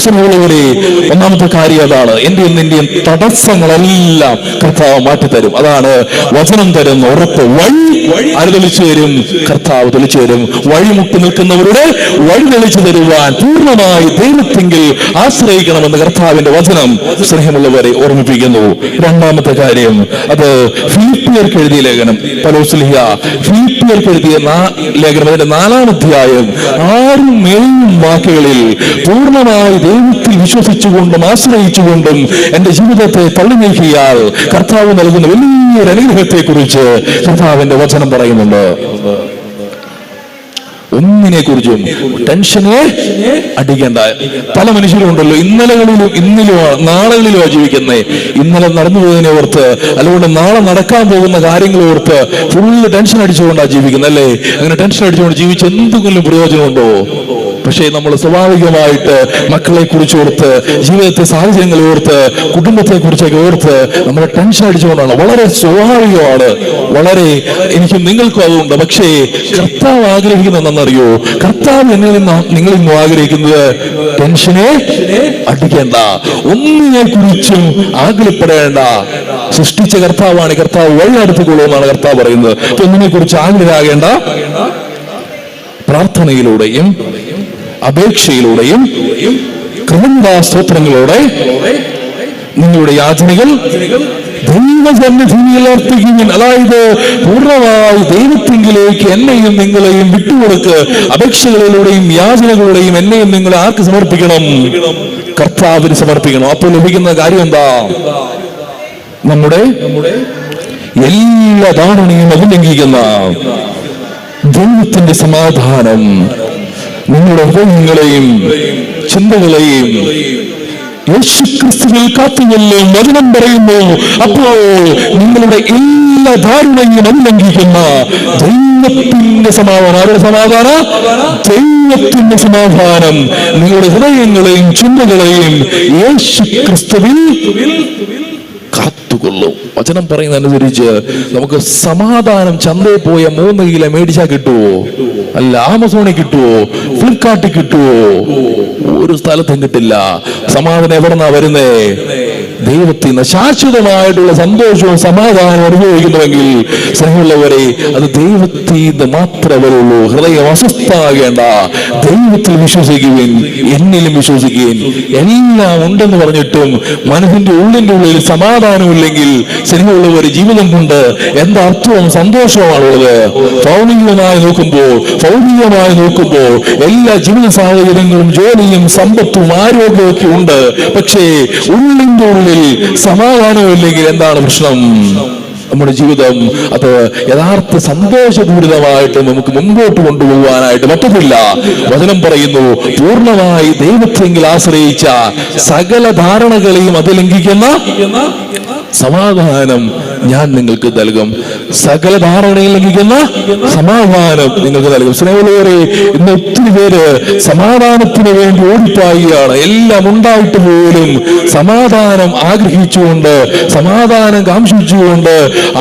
സ്നേഹമുള്ളവരെ, ഒന്നാമത്തെ കാര്യം അതാണ്. എന്റെയും നിന്റെയും തടസ്സങ്ങളെല്ലാം കർത്താവ് മാറ്റിത്തരും. അതാണ് വചനം തരുന്ന ഉറപ്പ്. വഴി ആര് തെളിച്ചു തരും? കർത്താവ് തെളിച്ചു തരും. വഴിമുട്ടി നിൽക്കുന്നവരുടെ വഴി തെളിച്ചു തരുവാൻ പൂർണ്ണമായി ദൈവത്തെങ്കിൽ ആശ്രയിക്കണമെന്ന് കർത്താവിന്റെ വചനം സ്നേഹമുള്ളവരെ ഓർമ്മിപ്പിക്കുന്നു. രണ്ടാമത്തെ കാര്യം, അത് ഫിലിപ്പിയർക്ക് എഴുതിയ ലേഖനം, പൗലോസ് ഫിലിപ്പിയർക്ക് എഴുതിയ ലേഖനം, അതിന്റെ 4-ാം അധ്യായം 6-7 വാക്കുകളിൽ പൂർണ്ണമായി ദൈവത്തിൽ വിശ്വസിച്ചുകൊണ്ടും ആശ്രയിച്ചുകൊണ്ടും എന്റെ ജീവിതത്തെ തള്ളി നീക്കിയാൽ കർത്താവ് നൽകുന്ന വലിയൊരു അനുഗ്രഹത്തെ കുറിച്ച് കർത്താവിന്റെ വചനം പറയുന്നുണ്ട്. ഒന്നിനെ കുറിച്ചും ടെൻഷനെ അടിക്കേണ്ട. പല മനുഷ്യരും ഉണ്ടല്ലോ, ഇന്നലകളിലും ഇന്നിലും നാളുകളിലുമാണ് ജീവിക്കുന്നത്. ഇന്നലെ നടന്നു പോയതിനെ ഓർത്ത്, അതുകൊണ്ട് നാളെ നടക്കാൻ പോകുന്ന കാര്യങ്ങൾ ഓർത്ത് ഫുള്ള് ടെൻഷൻ അടിച്ചുകൊണ്ടാണ് ജീവിക്കുന്നത്, അല്ലേ? അങ്ങനെ ടെൻഷൻ അടിച്ചുകൊണ്ട് ജീവിച്ച് എന്തെങ്കിലും പ്രയോജനമുണ്ടോ? പക്ഷേ നമ്മൾ സ്വാഭാവികമായിട്ട് മക്കളെ കുറിച്ച് ഓർത്ത്, ജീവിതത്തെ സാഹചര്യങ്ങളെ ഓർത്ത്, കുടുംബത്തെ കുറിച്ചൊക്കെ ഓർത്ത് നമ്മൾ ടെൻഷൻ അടിച്ചുകൊണ്ടാണ്. വളരെ സ്വാഭാവികമാണ്. വളരെ എനിക്കും നിങ്ങൾക്കും അതുണ്ട്. പക്ഷേ കർത്താവ് ആഗ്രഹിക്കുന്നതെന്നറിയോ? കർത്താവ് നിങ്ങളിൽ നിന്നും ആഗ്രഹിക്കുന്നത് ടെൻഷനെ അടിക്കേണ്ട, ഒന്നിനെ കുറിച്ചും ആഗ്രഹപ്പെടേണ്ട. സൃഷ്ടിച്ച കർത്താവാണ്. കർത്താവ് വഴി നടത്തിക്കൊള്ളുമെന്നാണ് കർത്താവ് പറയുന്നത്. ഒന്നിനെ കുറിച്ച് ആഗ്രഹമാകേണ്ട. പ്രാർത്ഥനയിലൂടെയും അപേക്ഷയിലൂടെയും കൃതജ്ഞതാസ്തോത്രങ്ങളോടെ നിങ്ങളുടെ യാചനകൾ ദൈവസന്നിധിയിൽ അർപ്പിക്കുവിൻ. അതായത് പൂർണ്ണമായി ദൈവത്തിങ്കിലേക്ക് എന്നെയും നിങ്ങളെയും വിട്ടുകൊടുക്ക്. അപേക്ഷകളിലൂടെയും യാചനകളുടെയും എന്നെയും നിങ്ങളെ ആർക്ക് സമർപ്പിക്കണം? കർത്താവിന് സമർപ്പിക്കണം. അപ്പോൾ ലഭിക്കുന്ന കാര്യം എന്താ? നമ്മുടെ എല്ലാ ധാരണയും അഭിലംഘിക്കുന്ന ദൈവത്തിന്റെ സമാധാനം നിങ്ങളുടെ ഹൃദയങ്ങളെയും ചിന്തകളെയും യേശുക്രിസ്തുവിൽ കാത്തുകൊള്ളും വചനം പറയുന്നു. അപ്പോൾ നിങ്ങളുടെ എല്ലാ ധാരണയും അഭിലംഘിക്കുന്ന ദൈവത്തിന്റെ സമാധാനം, ആരുടെ സമാധാനം? ദൈവത്തിന്റെ സമാധാനം നിങ്ങളുടെ ഹൃദയങ്ങളെയും ചിന്തകളെയും യേശുക്രിസ്തുവിൽ കാത്തുകൊള്ളും. വചനം പറയുന്നതനുസരിച്ച് നമുക്ക് സമാധാനം ചന്തയിൽ പോയ 3 കിലോ മേടിച്ചാൽ കിട്ടുവോ? അല്ല. ആമസോണിൽ കിട്ടുവോ? ഫ്ലിപ്കാർട്ടിൽ കിട്ടുവോ? ഒരു സ്ഥലത്തും കിട്ടില്ല. സമാധാനം എവിടെന്നാ വരുന്നേ? ദൈവത്തിൽ നിന്ന്. ശാശ്വതമായിട്ടുള്ള സന്തോഷവും സമാധാനവും അനുഭവിക്കുന്നുവെങ്കിൽ സ്നേഹമുള്ളവരെ, അത് ദൈവത്തിൽ നിന്ന് മാത്രമേ വരുള്ളൂ. ഹൃദയം അസ്വസ്ഥമാകേണ്ട. ദൈവത്തിൽ വിശ്വസിക്കുവിൻ, എന്നിലും വിശ്വസിക്കുവിൻ. എല്ലാം ഉണ്ടെന്ന് പറഞ്ഞിട്ടും മനസ്സിന്റെ ഉള്ളിൽ സമാധാനമില്ലെങ്കിൽ സ്നേഹമുള്ളവർ ജീവിതം കൊണ്ട് എന്താ അർത്ഥവും സന്തോഷവുമാണുള്ളത്? ഭൗതികമായി നോക്കുമ്പോൾ എല്ലാ ജീവിത സാഹചര്യങ്ങളും ജോലിയും സമ്പത്തും ആരോഗ്യവും ഒക്കെ ഉണ്ട്. പക്ഷേ ഉള്ളിന്റെ ഉള്ളിൽ സമാധാനമില്ലെങ്കിൽ എന്താണ് പ്രശ്നം? നമ്മുടെ ജീവിതം അത് യഥാർത്ഥ സന്തോഷപൂരിതമായിട്ട് നമുക്ക് മുമ്പോട്ട് കൊണ്ടുപോകാനായിട്ട് പറ്റത്തില്ല. വചനം പറയുന്നു, പൂർണ്ണമായി ദൈവത്തെങ്കിൽ ആശ്രയിച്ച സകല ധാരണകളെയും അത് ലംഘിക്കുന്ന സമാധാനം ഞാൻ നിങ്ങൾക്ക് നൽകും. സകല ധാരണയിൽ ലംഘിക്കുന്ന സമാധാനം നിങ്ങൾക്ക് നൽകും. സ്നേഹമുള്ളവരെ, ഇന്ന് ഒത്തിരി പേര് സമാധാനത്തിന് വേണ്ടി ഓടിപ്പായുകയാണ്. എല്ലാം ഉണ്ടായിട്ട് പോലും സമാധാനം ആഗ്രഹിച്ചുകൊണ്ട്, സമാധാനം കാംക്ഷിച്ചുകൊണ്ട്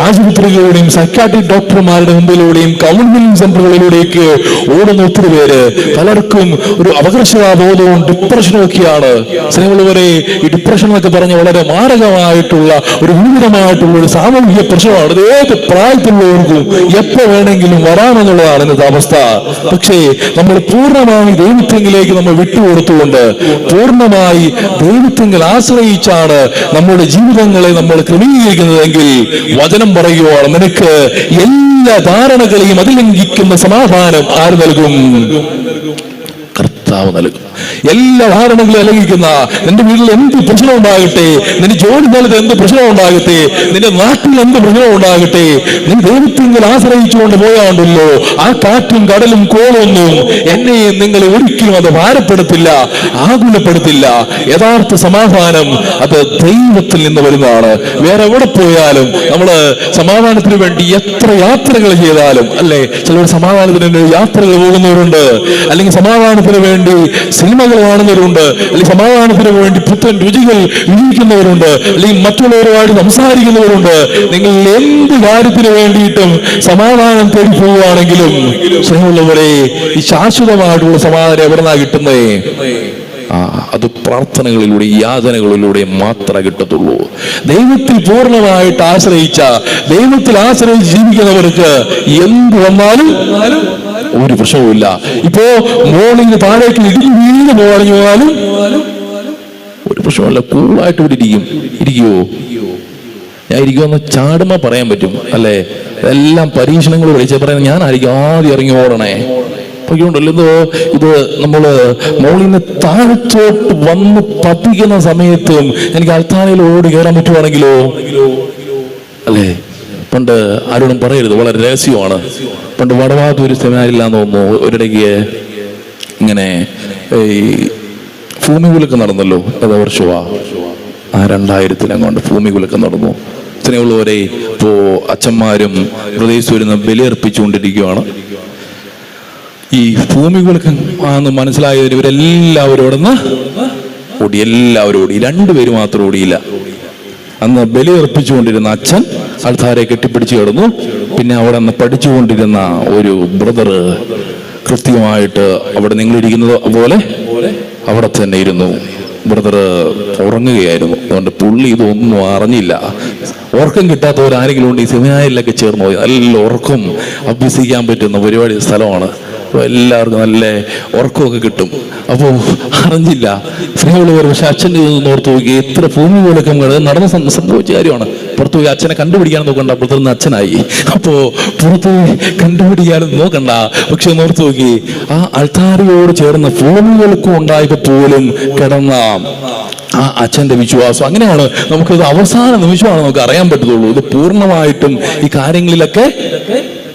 ആശുപത്രികളിലൂടെയും സൈക്കാട്രിക് ഡോക്ടർമാരുടെ മുമ്പിലൂടെയും കൗൺസിലിംഗ് സെന്ററുകളിലൂടെയൊക്കെ ഓടുന്ന ഒത്തിരി പേര്. പലർക്കും ഒരു അപകർഷതാബോധവും ഡിപ്രഷനും ഒക്കെയാണ്. സ്നേഹമുള്ളവരെ, ഈ ഡിപ്രഷൻ എന്നൊക്കെ പറഞ്ഞ വളരെ മാരകമായിട്ടുള്ള ഒരു ഗുരുതരമായിട്ടുള്ള ഒരു സാമൂഹിക പ്രശ്നമാണ്. ഇത് ഏത് പ്രായത്തിലുള്ളവർക്കും എപ്പോ വേണമെങ്കിലും വരാമെന്നുള്ളതാണ് ഇന്നത്തെ അവസ്ഥ. പക്ഷേ നമ്മൾ പൂർണ്ണമായി ദൈവത്തെങ്കിലേക്ക് നമ്മൾ വിട്ടുകൊടുത്തുകൊണ്ട്, പൂർണ്ണമായി ദൈവത്തെങ്കിൽ ആശ്രയിച്ചാണ് നമ്മുടെ ജീവിതങ്ങളെ നമ്മൾ ക്രമീകരിക്കുന്നതെങ്കിൽ വചനം പറയുവാണ്, നിനക്ക് എല്ലാ ധാരണകളെയും അതിലംഘിക്കുന്ന സമാധാനം ആര് നൽകും? കർത്താവ് നൽകും. എല്ലാ ധാരണകളും അലംഘിക്കുന്ന, നിന്റെ വീട്ടിൽ എന്ത് പ്രശ്നം ഉണ്ടാകട്ടെ, നിന്റെ ജോലി സ്ഥലത്ത് എന്ത് പ്രശ്നം ഉണ്ടാകട്ടെ, നിന്റെ നാട്ടിൽ എന്ത് പ്രശ്നം ഉണ്ടാകട്ടെ, നീ ദൈവത്തിൽ ആശ്രയിച്ചുകൊണ്ട് പോയാണ്ടല്ലോ, ആ കാറ്റും കടലും കോളൊന്നും എന്നെയും നിങ്ങളെ ഒരിക്കലും അത് ഭാരപ്പെടുത്തില്ല, ആകുലപ്പെടുത്തില്ല. യഥാർത്ഥ സമാധാനം അത് ദൈവത്തിൽ നിന്ന് വരുന്നതാണ്. വേറെ എവിടെ പോയാലും നമ്മള് സമാധാനത്തിന് വേണ്ടി എത്ര യാത്രകൾ ചെയ്താലും, അല്ലെ, ചിലർ സമാധാനത്തിന് വേണ്ടി യാത്രകൾ പോകുന്നവരുണ്ട്, അല്ലെങ്കിൽ സമാധാനത്തിന് വേണ്ടി സിനിമകൾ കാണുന്നവരുണ്ട്, അല്ലെങ്കിൽ സമാധാനത്തിന് വേണ്ടി പുത്തൻ രുചികൾ രുചിക്കുന്നവരുണ്ട്, അല്ലെങ്കിൽ മറ്റുള്ളവരുമായിട്ട് സംസാരിക്കുന്നവരുണ്ട്. നിങ്ങൾ എന്ത് കാര്യത്തിന് വേണ്ടിയിട്ടും സമാധാനം തേടി പോവുകയാണെങ്കിലും സ്നേഹമുള്ളവരെ, ഈ ശാശ്വതമായിട്ടുള്ള സമാധാനം എവിടെന്നാ കിട്ടുന്നേ? അത് പ്രാർത്ഥനകളിലൂടെ യാതനകളിലൂടെ മാത്രമേ കിട്ടത്തുള്ളൂ. ദൈവത്തിൽ പൂർണ്ണമായിട്ട് ആശ്രയിച്ച, ദൈവത്തിൽ ആശ്രയിച്ച് ജീവിക്കുന്നവർക്ക് എന്ത് വന്നാലും ഒരു പ്രശ്നവുമില്ല. ഇപ്പോ മോളിന് താഴേക്ക് ഇടിഞ്ഞു വീണ് പോകാനും ഒരു പ്രശ്നമല്ല, കൂളായിട്ട് ഇവിടെ ഇരിക്കുവോ? ഞാൻ ഇരിക്കുമെന്ന് ചാടുമ്പോ പറയാൻ പറ്റും അല്ലേ? എല്ലാം പരീക്ഷണങ്ങൾ വിളിച്ച് പറയുന്നത് ഞാനായിരിക്കും ആദ്യം ഇറങ്ങി ഓടണേ. ഉണ്ടല്ലോ ഇത് നമ്മള് മോളിന്ന് താഴത്തോട്ട് വന്ന് പതിക്കുന്ന സമയത്തും എനിക്ക് അൽത്താരയിൽ ഓടി കയറാൻ പറ്റുവാണെങ്കിലോ അല്ലേ? പണ്ട് ആരോടും പറയരുത്, വളരെ രഹസ്യമാണ്. പണ്ട് വടവാത്തൂര് സെമിനാരില്ലാന്ന് തോന്നുന്നു, ഒരിടയ്ക്ക് ഇങ്ങനെ ഈ ഭൂമി കുലുക്കം നടന്നല്ലോ. ഏതാ വർഷമാ? 2000 ഭൂമി കുലുക്കം നടന്നു. ഇത്രയുള്ളവരെ ഇപ്പോ അച്ഛന്മാരും പ്രദേശം ബലിയർപ്പിച്ചുകൊണ്ടിരിക്കുകയാണ്. ഈ ഭൂമി കുലുക്കം ആണെന്ന് മനസ്സിലായവർ ഇവരെല്ലാവരും ഓടി, എല്ലാവരും ഓടി. 2 പേര് മാത്രം ഓടിയില്ല. അന്ന് ബലിയർപ്പിച്ചുകൊണ്ടിരുന്ന അച്ഛൻ ആൾക്കാരെ കെട്ടിപ്പിടിച്ച് കിടന്നു. പിന്നെ അവിടെ അന്ന് പഠിച്ചുകൊണ്ടിരുന്ന ഒരു ബ്രദർ കൃത്യമായിട്ട് അവിടെ നിങ്ങളിരിക്കുന്നത് പോലെ അവിടെ തന്നെ ഇരുന്നു. ബ്രദർ ഉറങ്ങുകയായിരുന്നു. അതുകൊണ്ട് പുള്ളി ഇതൊന്നും അറിഞ്ഞില്ല. ഉറക്കം കിട്ടാത്തവരാരെങ്കിലും ഉണ്ട് ഈ സെമിനാരിലൊക്കെ ചേർന്ന് പോയി നല്ല ഉറക്കം അഭ്യസിക്കാൻ പറ്റുന്ന പരിപാടി സ്ഥലമാണ്. അപ്പോൾ എല്ലാവർക്കും നല്ല ഉറക്കമൊക്കെ കിട്ടും. അപ്പോൾ അറിഞ്ഞില്ല സ്നേഹമുള്ളവർ. പക്ഷെ അച്ഛൻ്റെ ഇതൊന്നും ഓർത്ത് നോക്കി, എത്ര ഭൂമി കുലുക്കം നടന്ന് സംഭവിച്ച കാര്യമാണ്. പുറത്തു പോയി അച്ഛനെ കണ്ടുപിടിക്കാൻ നോക്കണ്ട, പുറത്തുനിന്ന് അച്ഛനായി. അപ്പോ പുറത്തു പോയി കണ്ടുപിടിക്കാനും നോക്കണ്ട. പക്ഷെ ഓർത്ത് നോക്കി, ആ അൾത്താരയോട് ചേർന്ന് ഭൂമി കുലുക്കം ഉണ്ടായപ്പോ പോലും കിടന്ന ആ അച്ഛന്റെ വിശ്വാസം. അങ്ങനെയാണ് നമുക്കിത് അവസാന നിമിഷമാണ് നമുക്ക് അറിയാൻ പറ്റത്തുള്ളൂ. ഇത് പൂർണ്ണമായിട്ടും ഈ കാര്യങ്ങളിലൊക്കെ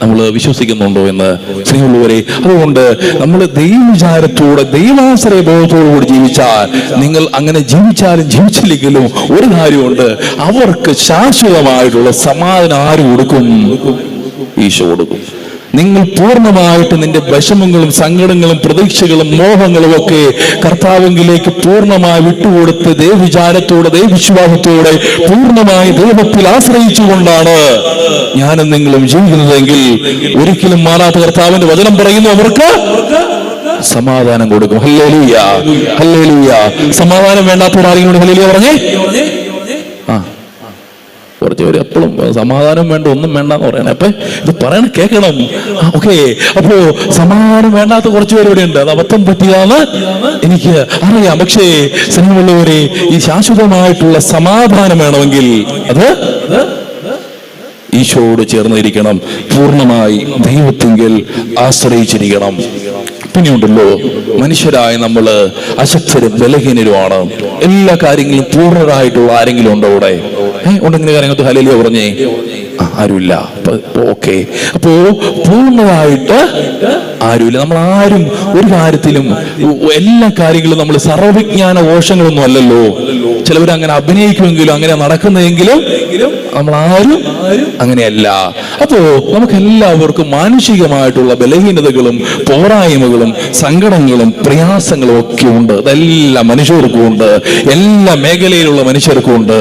നമ്മൾ വിശ്വസിക്കുന്നുണ്ടോ എന്ന് സ്നേഹമുള്ളവരെ. അതുകൊണ്ട് നമ്മൾ ദൈവവിചാരത്തോടെ ദൈവാശ്രയ ബോധത്തോടുകൂടി ജീവിച്ചാൽ, നിങ്ങൾ അങ്ങനെ ജീവിച്ചാലും ജീവിച്ചില്ലെങ്കിലും ഒരു കാര്യമുണ്ട്, അവർക്ക് ശാശ്വതമായിട്ടുള്ള സമാധാനം ആര് കൊടുക്കും? ഈശോ കൊടുക്കും. നിങ്ങൾ പൂർണ്ണമായിട്ട് നിന്റെ വിഷമങ്ങളും സങ്കടങ്ങളും പ്രതീക്ഷകളും മോഹങ്ങളും ഒക്കെ കർത്താവിലേക്ക് പൂർണ്ണമായി വിട്ടുകൊടുത്ത് ദൈവവിചാരത്തോടെ ദൈവവിശ്വാസത്തോടെ പൂർണ്ണമായി ദൈവത്തിൽ ആശ്രയിച്ചുകൊണ്ടാണ് ഞാനും നിങ്ങളും ജീവിക്കുന്നതെങ്കിൽ ഒരിക്കലും മാറാത്ത കർത്താവിന്റെ വചനം പറയുന്നു, അവർക്ക് സമാധാനം കൊടുക്കും. Hallelujah, hallelujah. സമാധാനം വേണ്ടാത്തവരാരെങ്കിലും ഹല്ലേലൂയ പറഞ്ഞേ. കുറച്ച് പേര് എപ്പോഴും സമാധാനം വേണ്ട, ഒന്നും വേണ്ടെന്ന് പറയണേ. അപ്പൊ ഇത് പറയണ കേൾക്കണം. ഓക്കെ, അപ്പോ സമാധാനം വേണ്ടാത്ത കുറച്ച് പേര് ഇവിടെ ഉണ്ട്. അത് അബദ്ധം പറ്റിയാന്ന് എനിക്ക് അറിയാം. പക്ഷേ സ്നേഹമുള്ളവരെ, ഈ ശാശ്വതമായിട്ടുള്ള സമാധാനം വേണമെങ്കിൽ അത് ഈശോയോട് ചേർന്നിരിക്കണം, പൂർണ്ണമായി ദൈവത്തിങ്കിൽ ആശ്രയിച്ചിരിക്കണം. പിന്നെയുണ്ടല്ലോ, മനുഷ്യരായ നമ്മള് അശക്തരും ബലഹീനരുമാണ്. എല്ലാ കാര്യങ്ങളും പൂർണ്ണരായിട്ടുള്ള ആരെങ്കിലും ഉണ്ടോ ഇവിടെ? ഉണ്ടെങ്കിൽ കാര്യങ്ങൾക്ക് ഹല്ലേലൂയ പറഞ്ഞേ. ആരുമില്ല. ഓക്കെ, അപ്പോ പൂർണ്ണമായിട്ട് ആരുമില്ല. നമ്മൾ ആരും ഒരു കാര്യത്തിലും എല്ലാ കാര്യങ്ങളും നമ്മൾ സർവവിജ്ഞാന കോശങ്ങളൊന്നും അല്ലല്ലോ. ചിലവർ അങ്ങനെ അഭിനയിക്കുമെങ്കിലും അങ്ങനെ നടക്കുന്നതെങ്കിലും നമ്മൾ ആരും അങ്ങനെയല്ല. അപ്പോ നമുക്ക് എല്ലാവർക്കും മാനുഷികമായിട്ടുള്ള ബലഹീനതകളും പോരായ്മകളും സങ്കടങ്ങളും പ്രയാസങ്ങളും ഒക്കെ ഉണ്ട്. അതെല്ലാം മനുഷ്യർക്കും ഉണ്ട്, എല്ലാ മേഖലയിലുള്ള മനുഷ്യർക്കും ഉണ്ട്.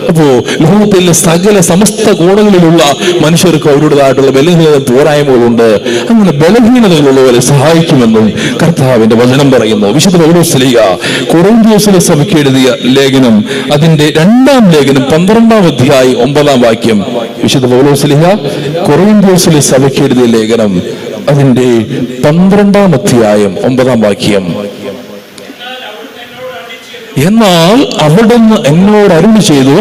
അപ്പോ ലോകത്തിലെ സകല സമസ്ത കോണുകളിലുള്ള മനുഷ്യർക്ക് അവരുടേതായിട്ടുള്ള ബലഹീനത പോരായ്മകളുണ്ട്. അങ്ങനെ ബലഹീനതകളുള്ളവരെ സഹായിക്കുമെന്നും കർത്താവിന്റെ വചനം പറയുന്നു. വിശുദ്ധ പൗലോസ്ലീഹ കൊറിന്ത്യസിലെ സഭയ്ക്ക് എഴുതിയ ലേഖനം, അതിന്റെ 2-ാം ലേഖനം 12-ാം അധ്യായം 9-ാം വാക്യം. വിശുദ്ധ പൗലോസ്ലീഹ കൊറിന്ത്യസിലെ സഭയ്ക്ക് എഴുതിയ ലേഖനം, അതിന്റെ 12-ാം അധ്യായം 9-ാം വാക്യം. എന്നാൽ അവിടുന്ന് എന്നോട് അരുളി ചെയ്തു,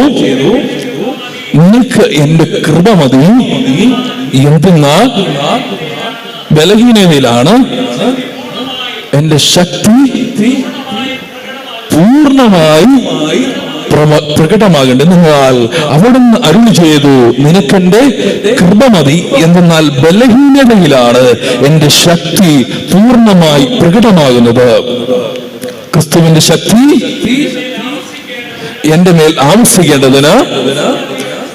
നിങ്ങൾക്ക് എന്റെ കൃപ മതി, എന്തെന്നാൽ ബലഹീനതയിലാണ് എന്റെ ശക്തി പൂർണ്ണമായി പ്രകടമാകേണ്ടത്. എന്നാൽ അവിടുന്ന് അരുളി ചെയ്തു, നിനക്കെന്റെ കൃപ മതി, എന്തെന്നാൽ ബലഹീനതയിലാണ് എന്റെ ശക്തി പൂർണ്ണമായി പ്രകടമാകുന്നത്. ക്രിസ്തുവിന്റെ ശക്തി എന്റെ മേൽ ആവശ്യിക്കേണ്ടതിന്